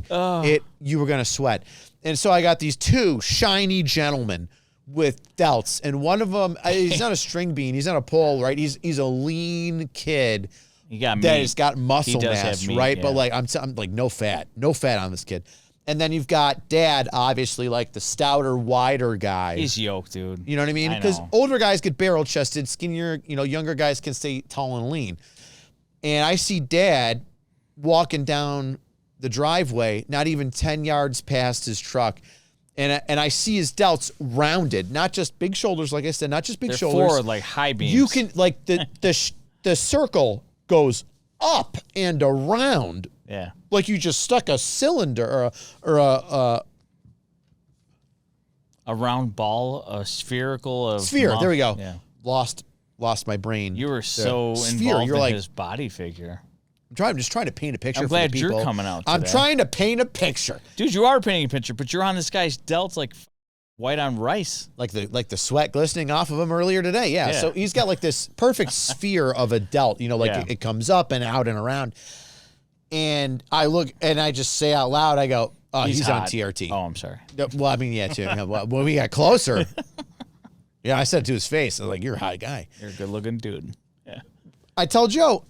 you were going to sweat. And so I got these two shiny gentlemen with delts. And one of them, he's not a string bean. He's not a pole, right? He's a lean kid. He got that has got muscle mass, meat, right? Yeah. But like I'm like no fat on this kid. And then you've got Dad, obviously like the stouter, wider guy. He's yoked, dude. You know what I mean? Because older guys get barrel chested, skinnier, younger guys can stay tall and lean. And I see Dad walking down the driveway, not even 10 yards past his truck. And I see his delts rounded, not just big shoulders, like I said, not just big shoulders. Forward, like high beams. You can, like, the circle goes up and around. Yeah. Like you just stuck a cylinder or a round ball, a spherical of sphere. There we go. Yeah. Lost my brain. You were so involved in his body figure. I'm just trying to paint a picture. I'm glad you're coming out today. I'm trying to paint a picture, dude. You are painting a picture, but you're on this guy's delts like white on rice, like the sweat glistening off of him earlier today. Yeah. So he's got like this perfect sphere of a delt. It comes up and out and around. And I look and I just say out loud, I go, "Oh, he's on TRT." Oh, I'm sorry. Well, I mean, yeah, too. When we got closer, I said it to his face, I was like, "You're a hot guy. You're a good-looking dude." Yeah. I tell Joe.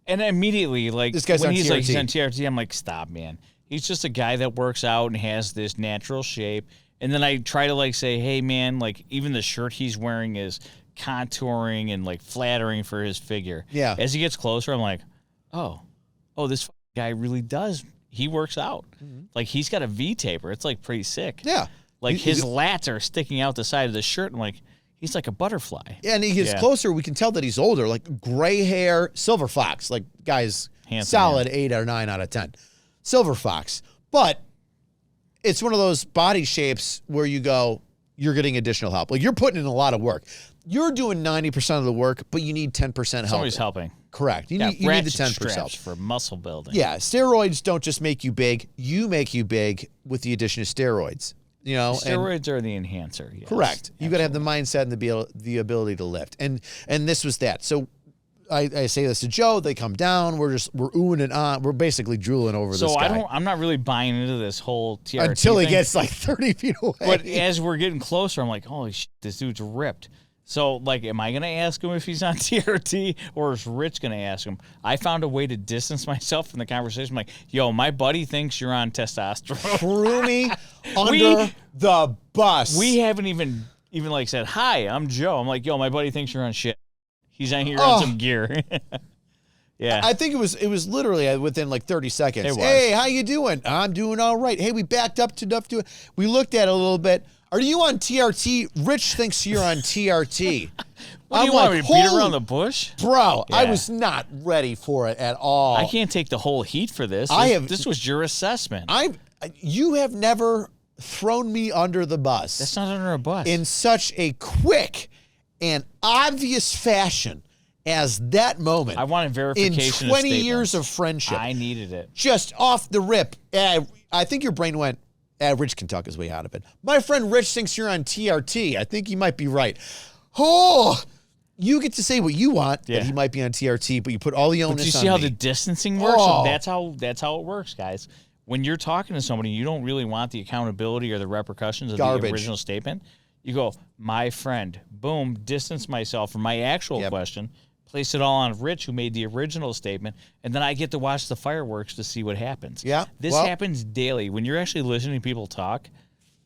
And immediately, like, this guy's when on he's TRT. like, he's on TRT, I'm like, stop, man. He's just a guy that works out and has this natural shape. And then I try to, like, say, hey, man, like, even the shirt he's wearing is contouring and, like, flattering for his figure. Yeah. As he gets closer, I'm like, oh, this guy really does. He works out. Mm-hmm. Like, he's got a V-taper. It's, like, pretty sick. Yeah. Like, his lats are sticking out the side of the shirt. I'm like, he's like a butterfly. Yeah, and he gets closer. We can tell that he's older, like gray hair, silver fox. Like, guy's handsome, solid 8 or 9 out of 10. Silver fox. But it's one of those body shapes where you go, you're getting additional help. Like, you're putting in a lot of work. You're doing 90% of the work, but you need 10% help. Somebody's helping. Correct. You need the 10% help for muscle building. Yeah, steroids don't just make you big. You make you big with the addition of steroids. Steroids are the enhancer. Yes, correct. You got to have the mindset and the ability to lift. And this was that. So I say this to Joe. They come down. We're oohing and on. We're basically drooling over this guy. So I'm not really buying into this whole TRT until he thing. gets like 30 feet away. But as we're getting closer, I'm like, holy shit, this dude's ripped. So, like, am I going to ask him if he's on TRT, or is Rich going to ask him? I found a way to distance myself from the conversation. I'm like, yo, my buddy thinks you're on testosterone. Threw me under the bus. We haven't even like said, hi, I'm Joe. I'm like, yo, my buddy thinks you're on shit. He's on here on some gear. Yeah. I think it was literally within like 30 seconds. It was. Hey, how you doing? I'm doing all right. Hey, we backed up enough to it. We looked at it a little bit. Are you on TRT? Rich thinks you're on TRT. What do you want me to beat around the bush? Bro, yeah. I was not ready for it at all. I can't take the whole heat for this. This was your assessment. You have never thrown me under the bus. That's not under a bus. In such a quick and obvious fashion as that moment. I wanted verification in 20 years of friendship. I needed it. Just off the rip. I think your brain went, Rich can talk his way out of it. My friend Rich thinks you're on TRT. I think you might be right. Oh, you get to say what you want, that he might be on TRT, but you put all the onus on me. But you see how the distancing works? Oh. That's how it works, guys. When you're talking to somebody, you don't really want the accountability or the repercussions of the original statement. You go, my friend, boom, distance myself from my actual question, place it all on Rich, who made the original statement, and then I get to watch the fireworks to see what happens. Yeah. This happens daily. When you're actually listening to people talk,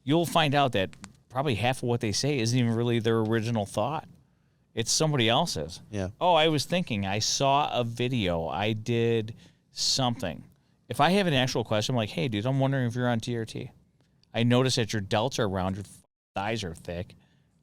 you'll find out that probably half of what they say isn't even really their original thought. It's somebody else's. Yeah. Oh, I was thinking, I saw a video, I did something. If I have an actual question, I'm like, hey, dude, I'm wondering if you're on TRT. I notice that your delts are round, your thighs are thick.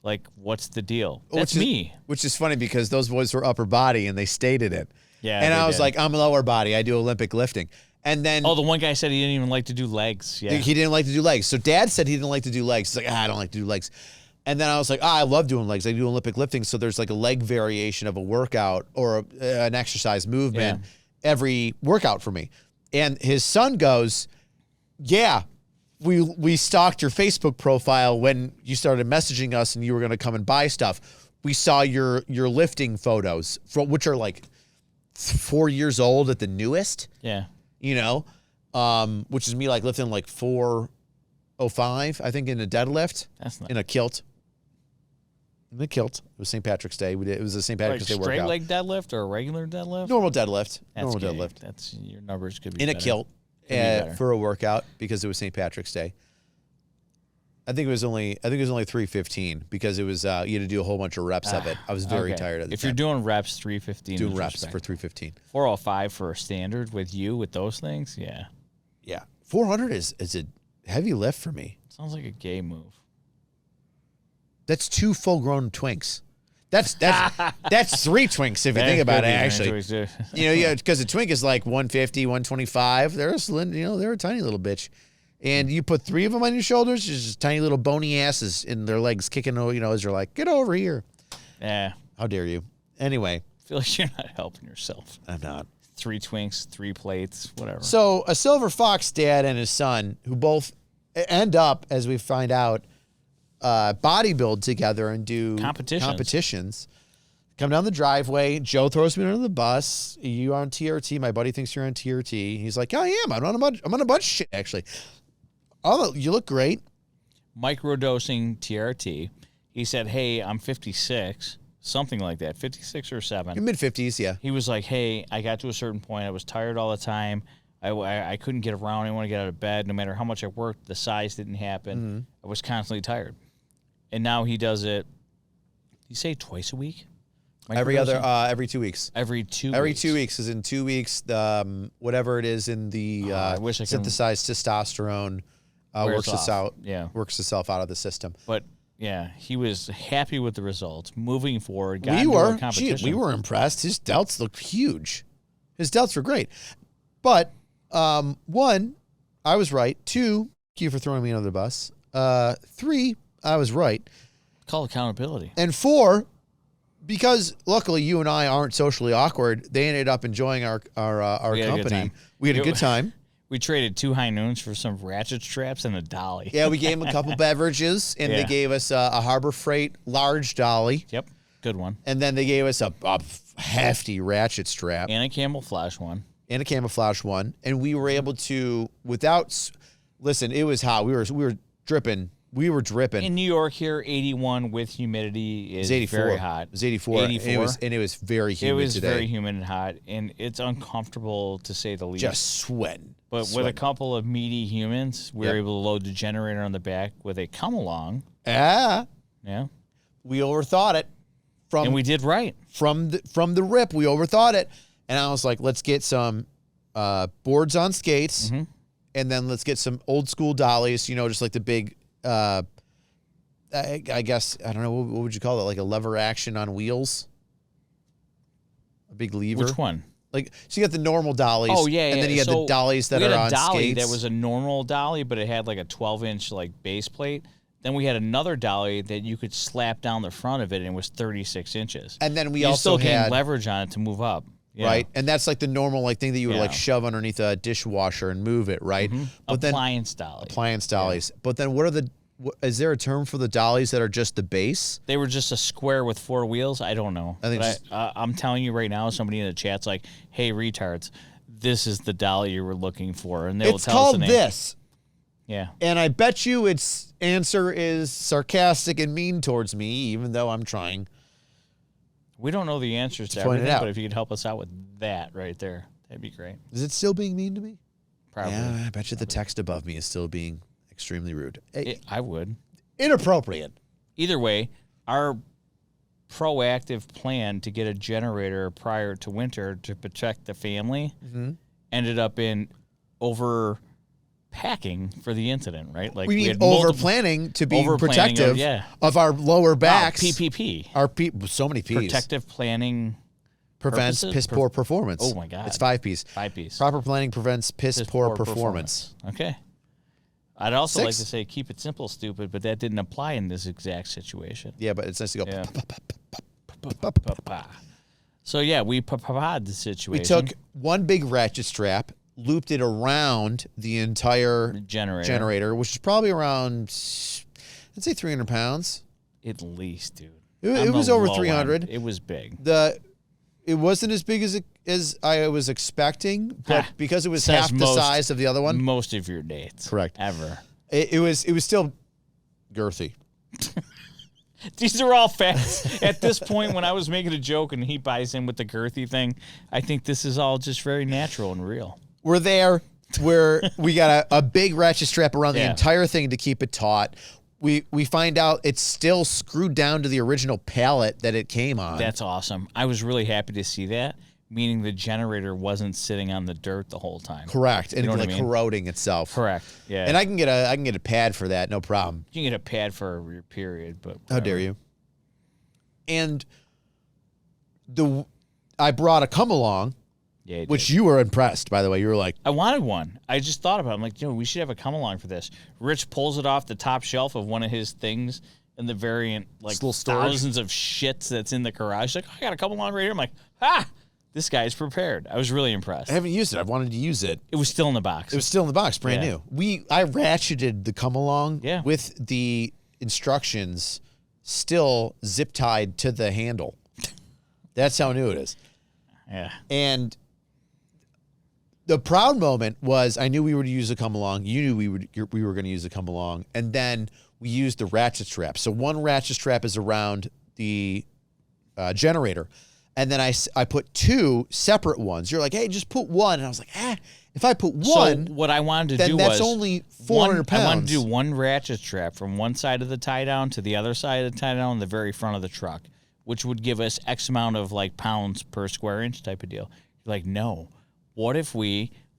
Like, what's the deal? That's me. Which is funny because those boys were upper body and they stated it. Yeah. And I was like, I'm lower body. I do Olympic lifting. And then... Oh, the one guy said he didn't even like to do legs. Yeah. He didn't like to do legs. So Dad said he didn't like to do legs. He's like, I don't like to do legs. And then I was like, I love doing legs. I do Olympic lifting. So there's like a leg variation of a workout or an exercise movement every workout for me. And his son goes, yeah, we stalked your Facebook profile when you started messaging us and you were going to come and buy stuff. We saw your lifting photos, which are like 4 years old at the newest. Yeah. You know, which is me like lifting like 405, I think, in a deadlift. That's not in a kilt. In a kilt. It was St. Patrick's Day. It was a St. Patrick's Day workout. Straight leg deadlift or a regular deadlift? Normal deadlift. That's normal gay. deadlift. That's your numbers could be in better. A kilt for a workout because it was St. Patrick's Day. I think it was only 315 because it was you had to do a whole bunch of reps of it. I was very tired of it. If you're doing reps, 315. Doing reps for 315. 405 for a standard with those things, yeah. Yeah. 400 is a heavy lift for me. Sounds like a gay move. That's 2 full-grown twinks. That's 3 twinks if you think about it. Actually, because a twink is like 150, 125. They're a tiny little bitch, and you put 3 of them on your shoulders, just tiny little bony asses in their legs kicking. As you're like, get over here. Yeah. How dare you? Anyway, I feel like you're not helping yourself. I'm not. 3 twinks, 3 plates, whatever. So a silver fox dad and his son, who both end up, as we find out, bodybuild together and do competitions. Come down the driveway. Joe throws me under the bus. You on TRT? My buddy thinks you're on TRT. He's like, I am. I'm on a bunch of shit, actually. Oh, you look great. Microdosing TRT. He said, hey, I'm 56. Something like that. 56 or 7. Your mid-50s, yeah. He was like, hey, I got to a certain point. I was tired all the time. I couldn't get around. I didn't want to get out of bed. No matter how much I worked, the size didn't happen. Mm-hmm. I was constantly tired. And now he does it, you say twice a week? Every 2 weeks. Every 2 weeks. Every 2 weeks is in 2 weeks. Whatever it is in the synthesized testosterone works itself out of the system. But yeah, he was happy with the results. Moving forward, we were impressed. His delts looked huge. His delts were great. But 1, I was right. 2, thank you for throwing me under the bus. 3, I was right. Call accountability. And 4, because luckily you and I aren't socially awkward, they ended up enjoying our company. We had a good time. We traded 2 high noons for some ratchet straps and a dolly. Yeah, we gave them a couple beverages, and they gave us a Harbor Freight large dolly. Yep, good one. And then they gave us a hefty ratchet strap. And a camouflage one. And we were able to, listen, it was hot. We were dripping. We were dripping. In New York here, 81 with humidity is very hot. It was 84. 84. And it was very humid today. It was very humid and hot, and it's uncomfortable to say the least. Just sweating. But with a couple of meaty humans, we were able to load the generator on the back with a come-along. Yeah. Yeah. We overthought it. And we did right. From the rip, we overthought it. And I was like, let's get some boards on skates, and then let's get some old school dollies, just like the big... I guess, I don't know, what would you call it? Like a lever action on wheels? A big lever? Which one? Like, so you got the normal dollies. Oh, yeah. And then you got the dollies that are on skates. That was a normal dolly, but it had like a 12-inch like base plate. Then we had another dolly that you could slap down the front of it, and it was 36 inches. And then we you also still had gained leverage on it to move up. Yeah. Right, and that's like the normal thing that you would like shove underneath a dishwasher and move it, right? But appliance dolly. Appliance dollies. Yeah. But then is there a term for the dollies that are just the base? They were just a square with 4 wheels. I don't know. I'm telling you right now, somebody in the chat's like, "Hey, retards, this is the dolly you were looking for," and they will tell us the name. It's called this. Yeah. And I bet you its answer is sarcastic and mean towards me, even though I'm trying. We don't know the answers to everything, but if you could help us out with that right there, that'd be great. Is it still being mean to me? Probably. Yeah, I bet you the text above me is still being extremely rude. I would. Inappropriate. Either way, our proactive plan to get a generator prior to winter to protect the family ended up in overpacking for the incident, right? Like we need over planning to be protective of our lower backs. PPP. So many P's. Protective planning prevents piss poor performance. Oh my God. It's 5 P's. 5 P's. Proper planning prevents piss poor performance. Okay. I'd also 6? like to say keep it simple, stupid, but that didn't apply in this exact situation. Yeah, but it's nice to go. Yeah. So yeah, we pa-pa-pa'd the situation. We took one big ratchet strap, looped it around the entire generator, which is probably around, I'd say 300 pounds. At least, dude. It was over 300. It was big. It wasn't as big as I was expecting, but because it was half the size of the other one. Most of your dates. Correct. Ever. It was still girthy. These are all facts. At this point, when I was making a joke and he buys in with the girthy thing, I think this is all just very natural and real. We're there where we got a big ratchet strap around the entire thing to keep it taut. We find out it's still screwed down to the original pallet that it came on. That's awesome. I was really happy to see that, meaning the generator wasn't sitting on the dirt the whole time. Correct. And corroding itself. Correct. Yeah. And I can get a pad for that, no problem. You can get a pad for your period, but whatever. How dare you? And I brought a come along. Yeah, which you were impressed, by the way. You were like, I wanted one. I just thought about it. I'm like, we should have a come along for this. Rich pulls it off the top shelf of one of his things in the variant, like thousands of shits that's in the garage. He's like, I got a come along right here. I'm like, this guy's prepared. I was really impressed. I haven't used it. I've wanted to use it. It was still in the box. It was still in the box, brand new. I ratcheted the come along with the instructions still zip tied to the handle. That's how new it is. Yeah. And the proud moment was I knew we were to use the come along. You knew we were going to use the come along, and then we used the ratchet strap. So one ratchet strap is around the generator, and then I put 2 separate ones. You're like, hey, just put one, and I was like, if I put one, so what I wanted to do that's only 400 pounds. I wanted to do one ratchet strap from one side of the tie down to the other side of the tie down, the very front of the truck, which would give us X amount of pounds per square inch type of deal. You're like, no. What if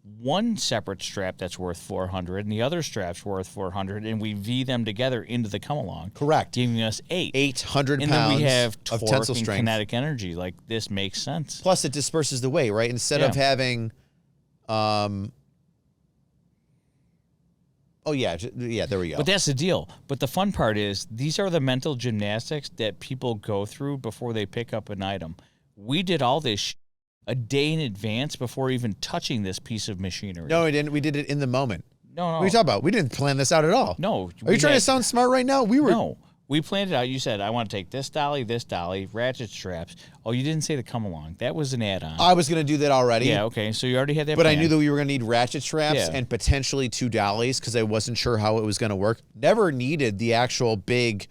one separate strap that's worth 400 and the other strap's worth 400 and we V them together into the come along? Correct. Giving us 800 and pounds then we have torque of tensile and strength. kinetic energy. Like, this makes sense. Plus it disperses the weight, right? Instead of having there we go. But that's the deal. But the fun part is these are the mental gymnastics that people go through before they pick up an item. We did all this a day in advance before even touching this piece of machinery. No, we didn't. We did it in the moment. No. What are you talking about? We didn't plan this out at all. No. Are you trying to sound smart right now? No. We planned it out. You said, I want to take this dolly, ratchet straps. Oh, you didn't say the come along. That was an add-on. I was going to do that already. Yeah, okay. So you already had that But plan. I knew that we were going to need ratchet straps and potentially 2 dollies because I wasn't sure how it was going to work. Never needed the actual big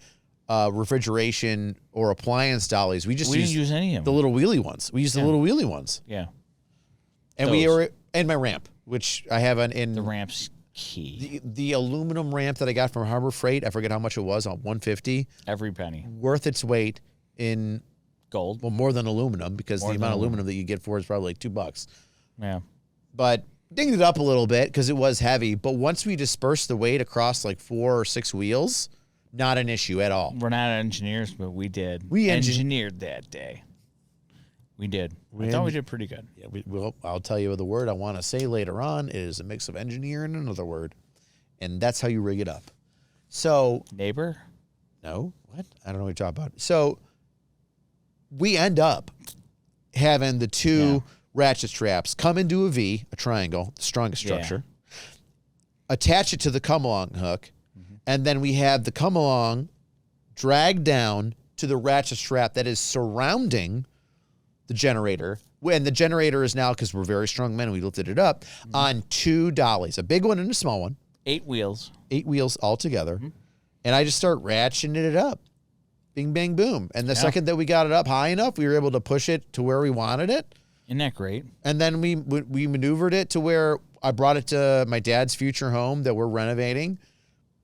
refrigeration or appliance dollies. We didn't use any of them. The little wheelie ones. We used the little wheelie ones. Yeah. And my ramp, which I have in the ramp's key. The aluminum ramp that I got from Harbor Freight, I forget how much it was, on $150. Every penny. Worth its weight in gold. Well, more than aluminum, because the amount of aluminum that you get for it is probably like $2. Yeah. But dinged it up a little bit because it was heavy. But once we dispersed the weight across like 4 or 6 wheels, not an issue at all. We're not engineers, but we did. We engineered that day. We did. I thought we did pretty good. Yeah, well, I'll tell you the word I want to say later on is a mix of engineer and another word. And that's how you rig it up. So Neighbor? no, what? I don't know what you're talking about. So we end up having the two ratchet straps come into a V, a triangle, the strongest structure, attach it to the come-along hook, and then we have the come-along drag down to the ratchet strap that is surrounding the generator. And the generator is now, because we're very strong men, we lifted it up, on 2 dollies, a big one and a small one. 8 wheels. 8 wheels all together. And I just start ratcheting it up. Bing, bang, boom. And the second that we got it up high enough, we were able to push it to where we wanted it. Isn't that great? And then we maneuvered it to where I brought it to my dad's future home that we're renovating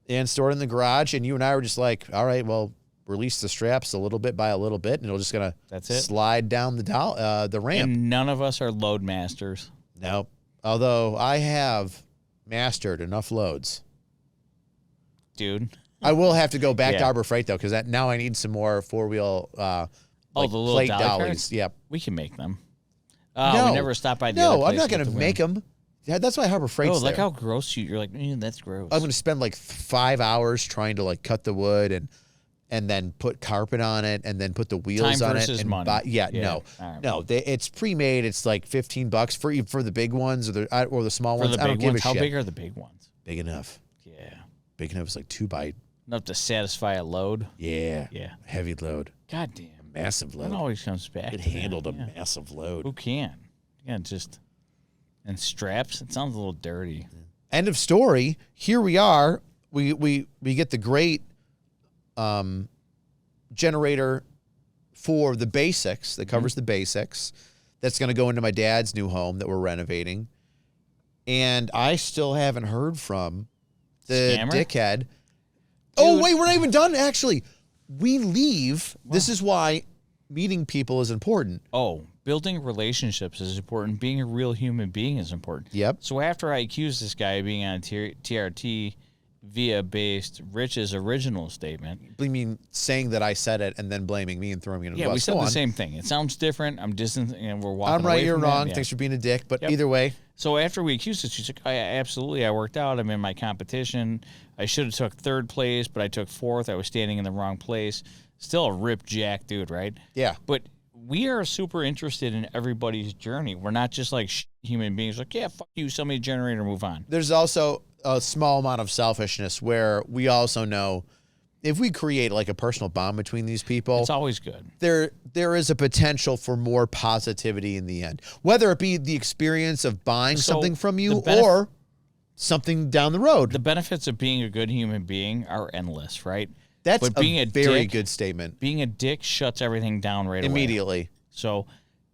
and stored in the garage. And you and I were just like, all right, well, release the straps a little bit by a little bit, and it'll just going to slide down the ramp. And none of us are load masters. Nope. Although I have mastered enough loads. Dude. I will have to go back to Harbor Freight, though, because now I need some more four-wheel the little plate dolly dollies. carts? Yep. We can make them. No. We never stopped by the other place. I'm not going to make them. Yeah, that's why Harbor Freight's like there. how gross you're like, that's gross. I'm going to spend like 5 hours trying to like cut the wood and then put carpet on it and then put the wheels Time on it. versus And money. No. Right. No, it's pre-made. It's like $15 for the big ones or the small ones. For the I don't big give ones, a how shit. big are the big ones? Big enough. Yeah. Big enough is like 2 by. Enough to satisfy a load. Yeah. Yeah. Heavy load. God damn. Massive load. It always comes back. It to handled that. a massive load. Who can? Yeah, and straps. It sounds a little dirty. End of story. Here we are. We get the great generator for the basics that covers the basics. That's going to go into my dad's new home that we're renovating. And I still haven't heard from the Scammer? dickhead. Dude. Oh, wait, we're not even done, actually. We leave. Wow. This is why meeting people is important. Oh, building relationships is important. Being a real human being is important. Yep. So after I accused this guy of being on TRT via based Rich's original statement. You mean saying that I said it and then blaming me and throwing me in a bus? Yeah, we said the same thing. It sounds different. I'm distant, and we're walking I'm right, away you're from wrong. that. Thanks for being a dick. But either way. So after we accused it, she's like, absolutely, I worked out. I'm in my competition. I should have took 3rd place, but I took 4th. I was standing in the wrong place. Still a ripped jack dude, right? Yeah. But we are super interested in everybody's journey. We're not just like human beings like, yeah, fuck you, sell me a generator, move on. There's also a small amount of selfishness where we also know if we create like a personal bond between these people, it's always good. There is a potential for more positivity in the end, whether it be the experience of buying something from you or something down the road. The benefits of being a good human being are endless, right? That's being a very good statement. Being a dick shuts everything down right away. Immediately. So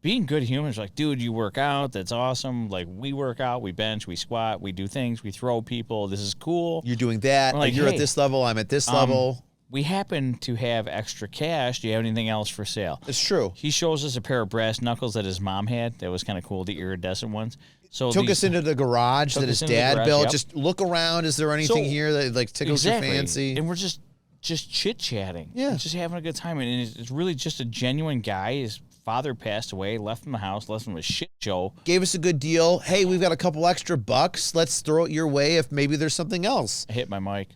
being good humans, like, dude, you work out. That's awesome. Like, we work out, we bench, we squat, we do things, we throw people. This is cool. You're doing that. Like, you're at this level. I'm at this level. We happen to have extra cash. Do you have anything else for sale? It's true. He shows us a pair of brass knuckles that his mom had. That was kind of cool, the iridescent ones. So took us into the garage that his dad built. Yep. Just look around. Is there anything here that like tickles your fancy? And we're just chit-chatting. Yeah. Just having a good time. And it's really just a genuine guy. His father passed away, left him the house, left him a shit show. Gave us a good deal. Hey, we've got a couple extra bucks. Let's throw it your way if maybe there's something else. I hit my mic.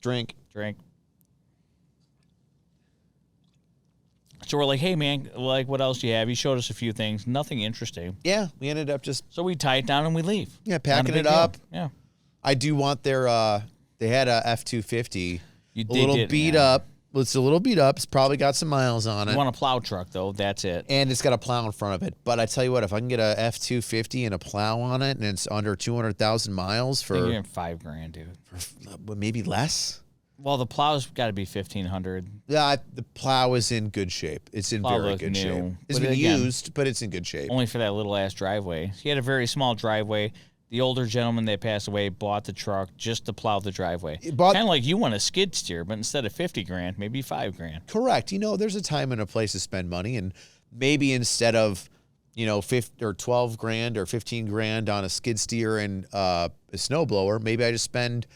Drink. So we're like, hey, man, like, what else do you have? He showed us a few things. Nothing interesting. Yeah, we ended up just... So we tie it down and we leave. Yeah, packing it up. Deal. Yeah. I do want their... they had a F-250. A little beat up. It's a little beat up. It's probably got some miles on it. You want a plow truck, though. That's it. And it's got a plow in front of it. But I tell you what, if I can get a F-250 and a plow on it and it's under 200,000 miles for... You're $5,000, dude. For maybe less? Well, the plow's got to be $1,500. Yeah, the plow is in good shape. It's in very good shape. It's been used, but it's in good shape. Only for that little ass driveway. He had a very small driveway. The older gentleman that passed away bought the truck just to plow the driveway. Kind of like you want a skid steer, but instead of $50,000, maybe $5,000. Correct. You know, there's a time and a place to spend money, and maybe instead of, $12,000 or $15,000 on a skid steer and a snowblower, maybe I just spend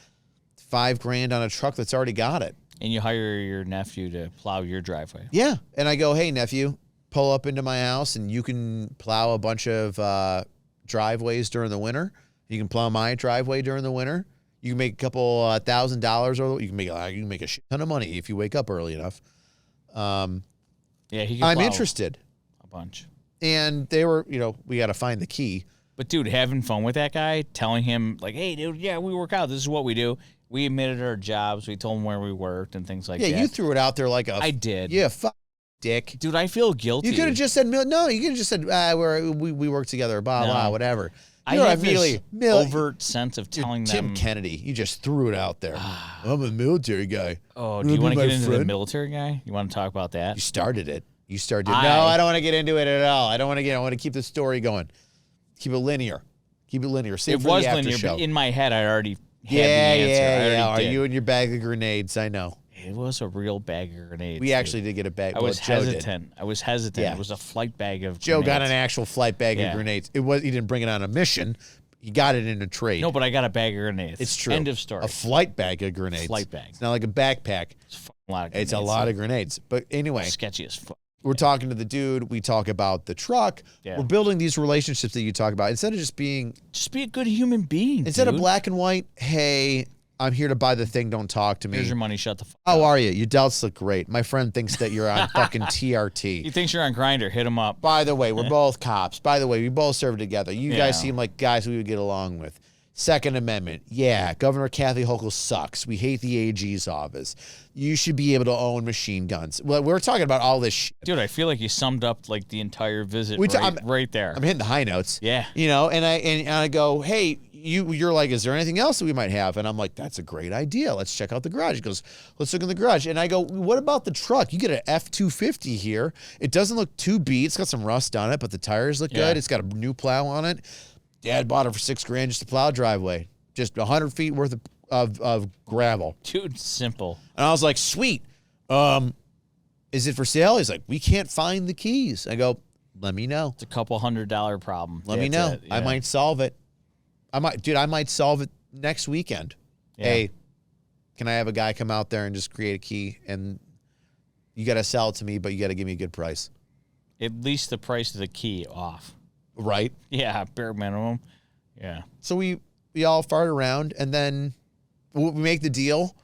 $5,000 on a truck that's already got it. And you hire your nephew to plow your driveway. Yeah. And I go, hey, nephew, pull up into my house and you can plow a bunch of driveways during the winter. You can plow my driveway during the winter. You can make a couple $1,000, or you can make a shit ton of money if you wake up early enough. Yeah, he. I'm interested. A bunch. And they were, we got to find the key. But dude, having fun with that guy, telling him like, "Hey, dude, yeah, we work out. This is what we do." We admitted our jobs. We told him where we worked and things like that. Yeah, you threw it out there like I did. Yeah, fuck, dick. Dude, I feel guilty. You could have just said no. You could have just said we work together. Blah blah whatever. I have this overt sense of telling them. Tim Kennedy, you just threw it out there. I'm a military guy. Oh, do you want to get into the military guy? You want to talk about that? You started it. No, I don't want to get into it at all. I want to keep the story going. Keep it linear. Save it for was the after linear, show. but in my head, I already had the answer. Yeah. Are you and your bag of grenades? I know. It was a real bag of grenades. We actually did get a bag. I was hesitant. Yeah. It was a flight bag of Joe grenades. got an actual flight bag of grenades. He didn't bring it on a mission. He got it in a trade. No, but I got a bag of grenades. It's true. End of story. A flight bag of grenades. Flight bag. It's not like a backpack. It's a lot of grenades. But anyway. Sketchy as fuck. We're talking to the dude. We talk about the truck. Yeah. We're building these relationships that you talk about. Instead of just be a good human being. Instead of black and white, hey, I'm here to buy the thing. Don't talk to me. Here's your money. Shut the fuck up. How are you? Your delts look great. My friend thinks that you're on fucking TRT. He thinks you're on Grindr. Hit him up. By the way, we're both cops. By the way, we both serve together. You guys seem like guys we would get along with. Second Amendment. Yeah, Governor Kathy Hochul sucks. We hate the AG's office. You should be able to own machine guns. Well, we're talking about all this shit. Dude, I feel like you summed up like the entire visit right there. I'm hitting the high notes. Yeah. And I go, hey, you're like, is there anything else that we might have? And I'm like, that's a great idea. Let's check out the garage. He goes, let's look in the garage. And I go, what about the truck? You get an F-250 here. It doesn't look too beat. It's got some rust on it, but the tires look good. It's got a new plow on it. Dad bought it for $6,000 just to plow driveway. Just 100 feet worth of gravel. Dude, simple. And I was like, sweet. Is it for sale? He's like, we can't find the keys. I go, let me know. It's a couple $100 problem. Let me know. Yeah. I might solve it. I might solve it next weekend. Yeah. Hey, can I have a guy come out there and just create a key? And you got to sell it to me, but you got to give me a good price. At least the price of the key off. Right? Yeah, bare minimum. Yeah. So we all fart around, and then we make the deal.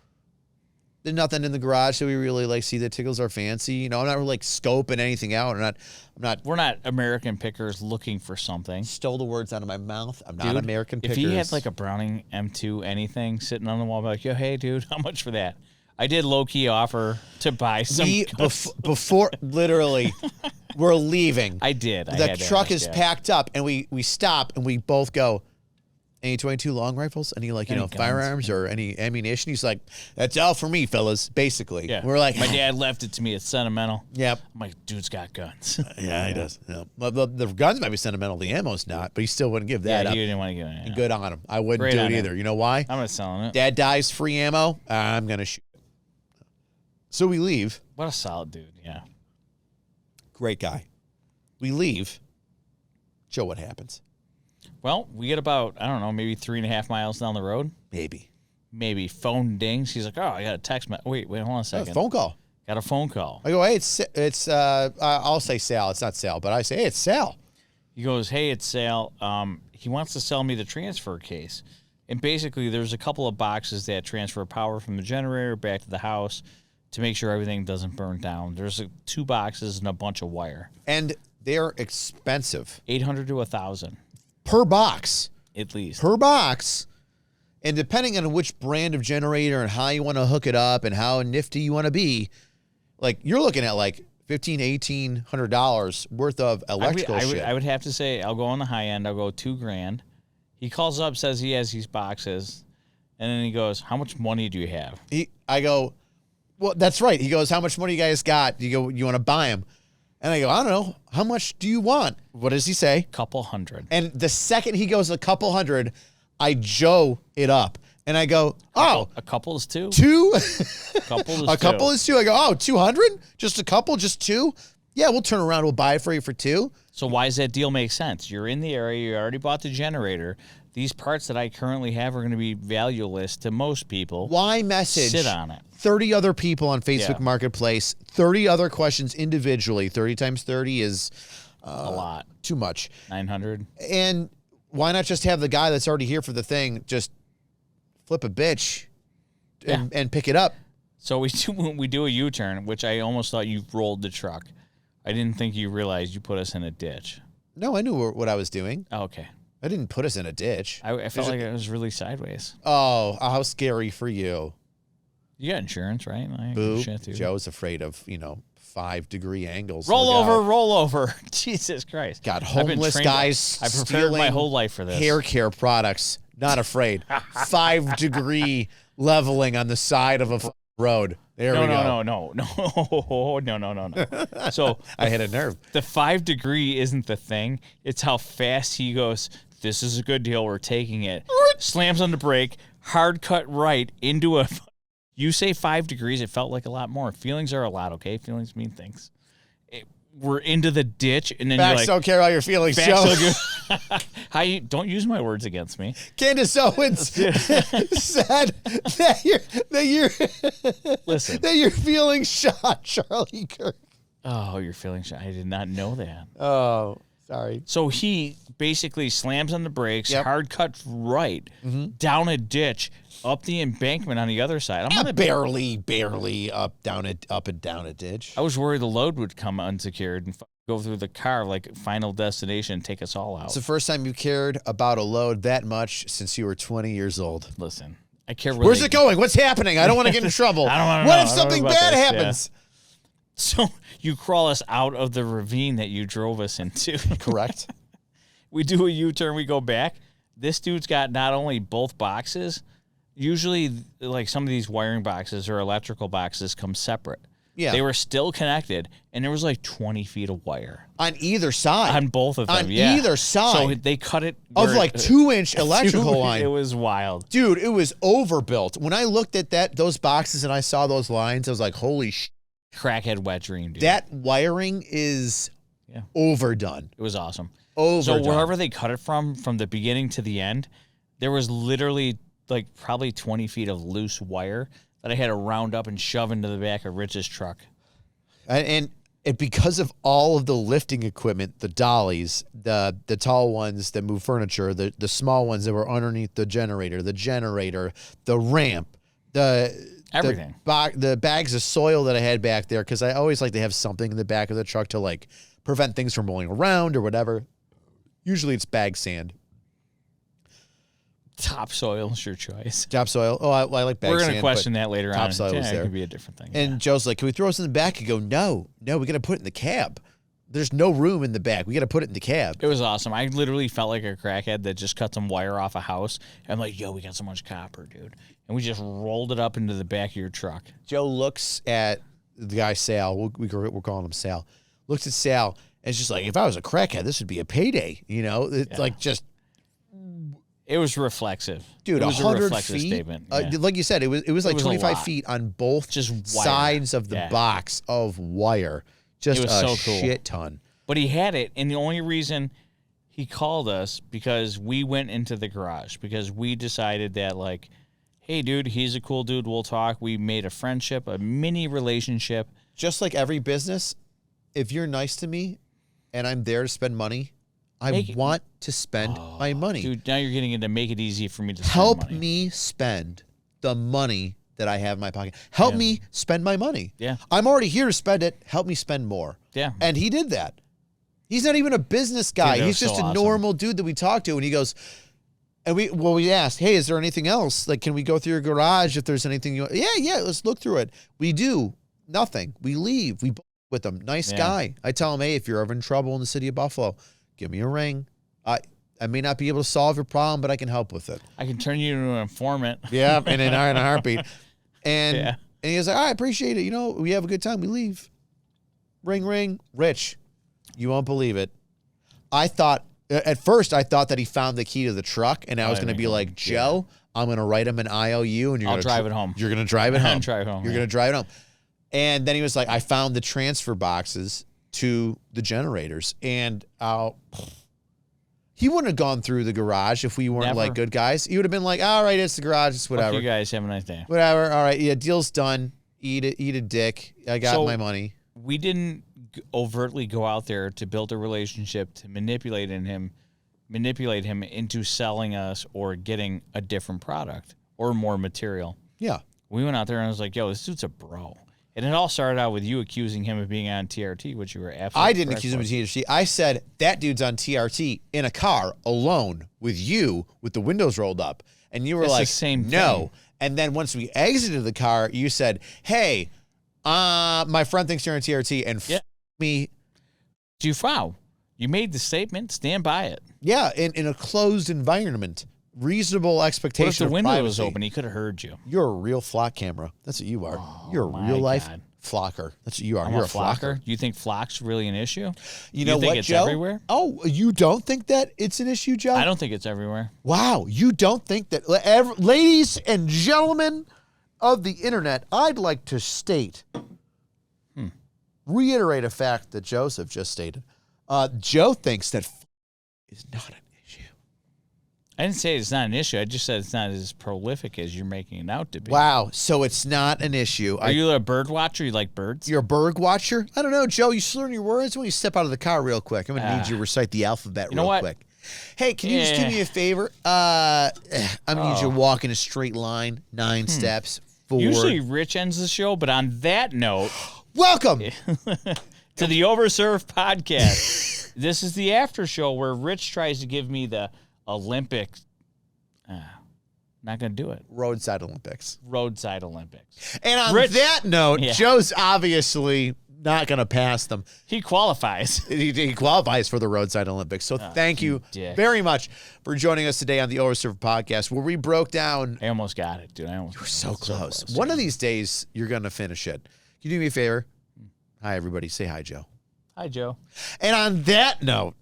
There's nothing in the garage that we really see that tickles our fancy. I'm not really scoping anything out. We're not American pickers looking for something. Stole the words out of my mouth. I'm not American pickers. If he had a Browning M2 anything sitting on the wall, I'd be like, yo, hey, dude, how much for that? I did low-key offer to buy some. Before literally, we're leaving. I did. The truck is packed up, and we stop, and we both go, any 22 long rifles? Any firearms or any ammunition? He's like, that's all for me, fellas, basically. Yeah. We're like, my dad left it to me. It's sentimental. Yep. I'm like, dude's got guns. Yeah, he does. Yeah. Well, the guns might be sentimental. The ammo's not, but he still wouldn't give that up. He didn't want to give it. Yeah. Good on him. I wouldn't do it either. You know why? I'm not selling it. Dad dies, free ammo. I'm going to shoot. So we leave. What a solid dude, yeah. Great guy. We leave. Joe, what happens? Well, we get about, I don't know, maybe 3.5 miles down the road. Maybe. Phone dings. He's like, oh, I got a text message. Wait, hold on a second. Phone call. Got a phone call. I go, hey, it's I'll say Sal. It's not Sal, but I say, hey, it's Sal. He goes, hey, it's Sal. He wants to sell me the transfer case. And basically, there's a couple of boxes that transfer power from the generator back to the house to make sure everything doesn't burn down. There's 2 boxes and a bunch of wire. And they're expensive. $800 to $1,000 per box. At least. Per box. And depending on which brand of generator and how you want to hook it up and how nifty you want to be, you're looking at $1,500, $1,800 worth of electrical shit. I would have to say I'll go on the high end. I'll go $2,000. He calls up, says he has these boxes, and then he goes, "How much money do you have?" I go, "Well, that's right." He goes, "How much money you guys got?" You go, "You want to buy them?" And I go, "I don't know. How much do you want?" What does he say? Couple hundred. And the second he goes a couple hundred, I Joe it up. And I go, "Oh, a couple is 2. 2? A couple is 2. Couple is 2. I go, "Oh, 200? Just a couple, just 2?" Yeah, we'll turn around. We'll buy it for you for 2. So why does that deal make sense? You're in the area. You already bought the generator. These parts that I currently have are going to be valueless to most people. Why message? Sit on it. 30 other people on Facebook Marketplace, 30 other questions individually. 30 times 30 is a lot. Too much. 900. And why not just have the guy that's already here for the thing just flip a bitch and pick it up. So we do a U-turn, which I almost thought you rolled the truck. I didn't think you realized you put us in a ditch. No, I knew what I was doing. Oh, okay. I didn't put us in a ditch. I felt like it was really sideways. Oh, how scary for you. You got insurance, right? Boo. Joe's afraid of, 5-degree angles. Roll over. Jesus Christ. God, homeless guys I prepared my whole life for this. Hair care products. Not afraid. 5-degree leveling on the side of a road. There we go. No. So I hit a nerve. The 5-degree isn't the thing. It's how fast he goes. This is a good deal. We're taking it. Slams on the brake. Hard cut right into a. You say 5 degrees. It felt like a lot more. Feelings are a lot. Okay, feelings mean things. We're into the ditch, and then Facts you're like, don't care about your feelings, Joe. How you don't use my words against me. Candace Owens said that you're feeling shot, Charlie Kirk. Oh, you're feeling shot. I did not know that. Oh, sorry. So he basically slams on the brakes, hard cut right, down a ditch, up the embankment on the other side. Barely up and down a ditch. I was worried the load would come unsecured and go through the car like Final Destination and take us all out. It's the first time you cared about a load that much since you were 20 years old. Listen, I care. Really. Where's it going? What's happening? I don't want to get in trouble. I don't want to know. What if something bad happens? Yeah. So you crawl us out of the ravine that you drove us into. Correct. We do a U-turn. We go back. This dude's got not only both boxes. Usually, like some of these wiring boxes or electrical boxes come separate. Yeah. They were still connected, and there was like 20 feet of wire. On either side. On both of them, On either side. So they cut it. Of like 2-inch electrical line. It was wild. Dude, it was overbuilt. When I looked at those boxes and I saw those lines, I was like, holy shit. Crackhead wet dream, dude. That wiring is overdone. It was awesome. Overdone. So wherever they cut it from the beginning to the end, there was literally like probably 20 feet of loose wire that I had to round up and shove into the back of Rich's truck. And because of all of the lifting equipment, the dollies, the tall ones that move furniture, the small ones that were underneath the generator, the ramp, everything, the bags of soil that I had back there, because I always like to have something in the back of the truck to like prevent things from rolling around or whatever. Usually it's bag sand. Topsoil is your choice. Topsoil. Oh, I like bag sand. We're going to question that later on. Topsoil was there. It could be a different thing. And Joe's like, can we throw this in the back? I go, no, we got to put it in the cab. There's no room in the back. We got to put it in the cab. It was awesome. I literally felt like a crackhead that just cut some wire off a house. And I'm like, yo, we got so much copper, dude. And we just rolled it up into the back of your truck. Joe looks at the guy, Sal. We're calling him Sal. Looks at Sal, and it's just like, if I was a crackhead, this would be a payday. Like just... It was reflexive. Dude, it was 100 a reflexive feet. Statement. Yeah. Like you said, it was like 25 feet on both just sides of the box of wire. Just a shit ton. But he had it, and the only reason he called us because we went into the garage because we decided that like, hey, dude, he's a cool dude. We'll talk. We made a friendship, a mini relationship. Just like every business, if you're nice to me and I'm there to spend money, I want to spend my money. Dude, now you're getting into make it easy for me to help spend money. Me spend the money that I have in my pocket. Help me spend my money. Yeah. I'm already here to spend it. Help me spend more. Yeah. And he did that. He's not even a business guy. Dude, he's just so a awesome. normal dude that we talked to. And he goes, and we asked, hey, is there anything else? Like, can we go through your garage if there's anything you want? Yeah, let's look through it. We do. Nothing. We leave. We with him. Nice guy. I tell him, hey, if you're ever in trouble in the city of Buffalo, give me a ring. I may not be able to solve your problem, but I can help with it. I can turn you into an informant. Yeah, and in a heartbeat. And he was like, I appreciate it. We have a good time. We leave. Ring, ring. Rich, you won't believe it. At first I thought that he found the key to the truck, and I was going to be like, Joe, I'm going to write him an IOU, and I'll drive it home. You're going to drive it home. Drive home. You're going to drive it home. And then he was like, I found the transfer boxes to the generators, and he wouldn't have gone through the garage if we weren't like good guys. He would have been like, all right, it's the garage, it's whatever. Fuck you guys, have a nice day. Whatever. All right, yeah, deal's done. Eat a dick. I got my money. We didn't overtly go out there to build a relationship to manipulate him into selling us or getting a different product or more material. Yeah. We went out there and I was like, yo, this dude's a bro. And it all started out with you accusing him of being on TRT, which you were absolutely I didn't accuse him of TRT. I said that dude's on TRT in a car alone with you with the windows rolled up. And you were It's the like, same no. thing. And then once we exited the car, you said, hey, my friend thinks you're on TRT and me. You made the statement. Stand by it. Yeah, in a closed environment. Reasonable expectation What if the of window privacy. was open? He could have heard you. You're a real flock camera. That's what you are. You're a my real life God. flocker. That's what you are. I'm You're a flocker. Do you think flock's really an issue? You know think what, it's Joe? everywhere? Oh, you don't think that it's an issue, Joe? I don't think it's everywhere. Wow, you don't think that... Ladies and gentlemen of the internet, I'd like to reiterate a fact that Joseph just stated. Joe thinks that is not an issue. I didn't say it's not an issue. I just said it's not as prolific as you're making it out to be. Wow, so it's not an issue. Are you a bird watcher? You like birds? You're a bird watcher? I don't know, Joe. You slurring your words when you step out of the car real quick. I'm going to need you to recite the alphabet real quick. Hey, can you just do me a favor? I'm going to need you to walk in a straight line, 9 steps forward. Usually Rich ends the show, but on that note... Welcome to the Overserved podcast. This is the after show where Rich tries to give me the Olympics. Not going to do it. Roadside Olympics. Roadside Olympics. And on Rich, that note, Joe's obviously not going to pass them. He qualifies. He qualifies for the Roadside Olympics. So thank you very much for joining us today on the Overserved podcast, where we broke down. I almost got it, dude. You were so close. One of these days, you're going to finish it. Can you do me a favor? Hi, everybody. Say hi, Joe. Hi, Joe. And on that note,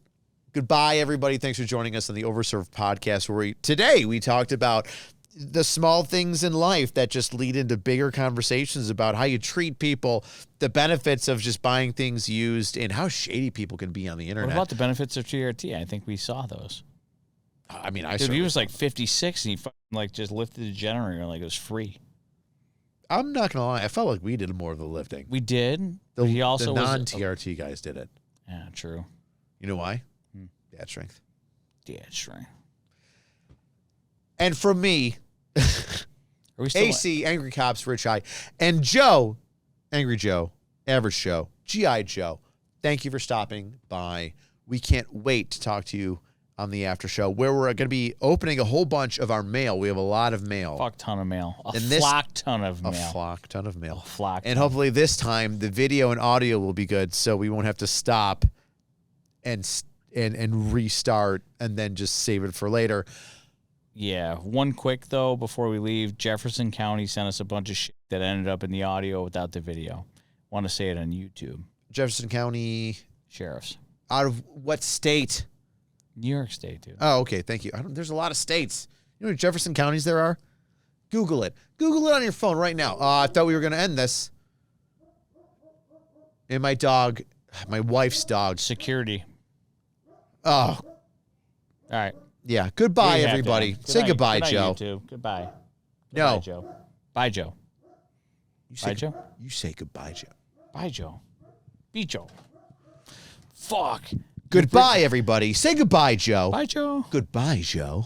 goodbye, everybody. Thanks for joining us on the Overserved podcast, where today we talked about the small things in life that just lead into bigger conversations about how you treat people, the benefits of just buying things used, and how shady people can be on the internet. What about the benefits of TRT? I think we saw those. I mean, he was like 56 and he just lifted the generator like it was free. I'm not going to lie. I felt like we did more of the lifting. We did. The non-TRT guys did it. Yeah, true. You know why? Dad strength. Dad strength. And from me, Are we still AC, Angry Cops, Rich High, and Joe, Angry Joe, Average Joe, G.I. Joe, thank you for stopping by. We can't wait to talk to you on the after show, where we're going to be opening a whole bunch of our mail. We have a lot of mail. Fuck ton of mail. A flock ton of mail. A flock. And hopefully this time the video and audio will be good, so we won't have to stop and restart and then just save it for later. Yeah. One quick, though, before we leave. Jefferson County sent us a bunch of shit that ended up in the audio without the video. Want to say it on YouTube. Jefferson County Sheriffs. Out of what state? New York State, dude. Oh, okay. Thank you. There's a lot of states. You know how many Jefferson counties there are? Google it. Google it on your phone right now. I thought we were going to end this. And my wife's dog. Security. Oh. All right. Yeah. Goodbye, everybody. Say goodbye, Joe. YouTube. Goodbye. No. Goodbye, Joe. Bye, Joe. Bye, Joe. You say goodbye, Joe. Bye, Joe. Be Joe. Fuck. Goodbye, everybody. Say goodbye, Joe. Bye, Joe. Goodbye, Joe.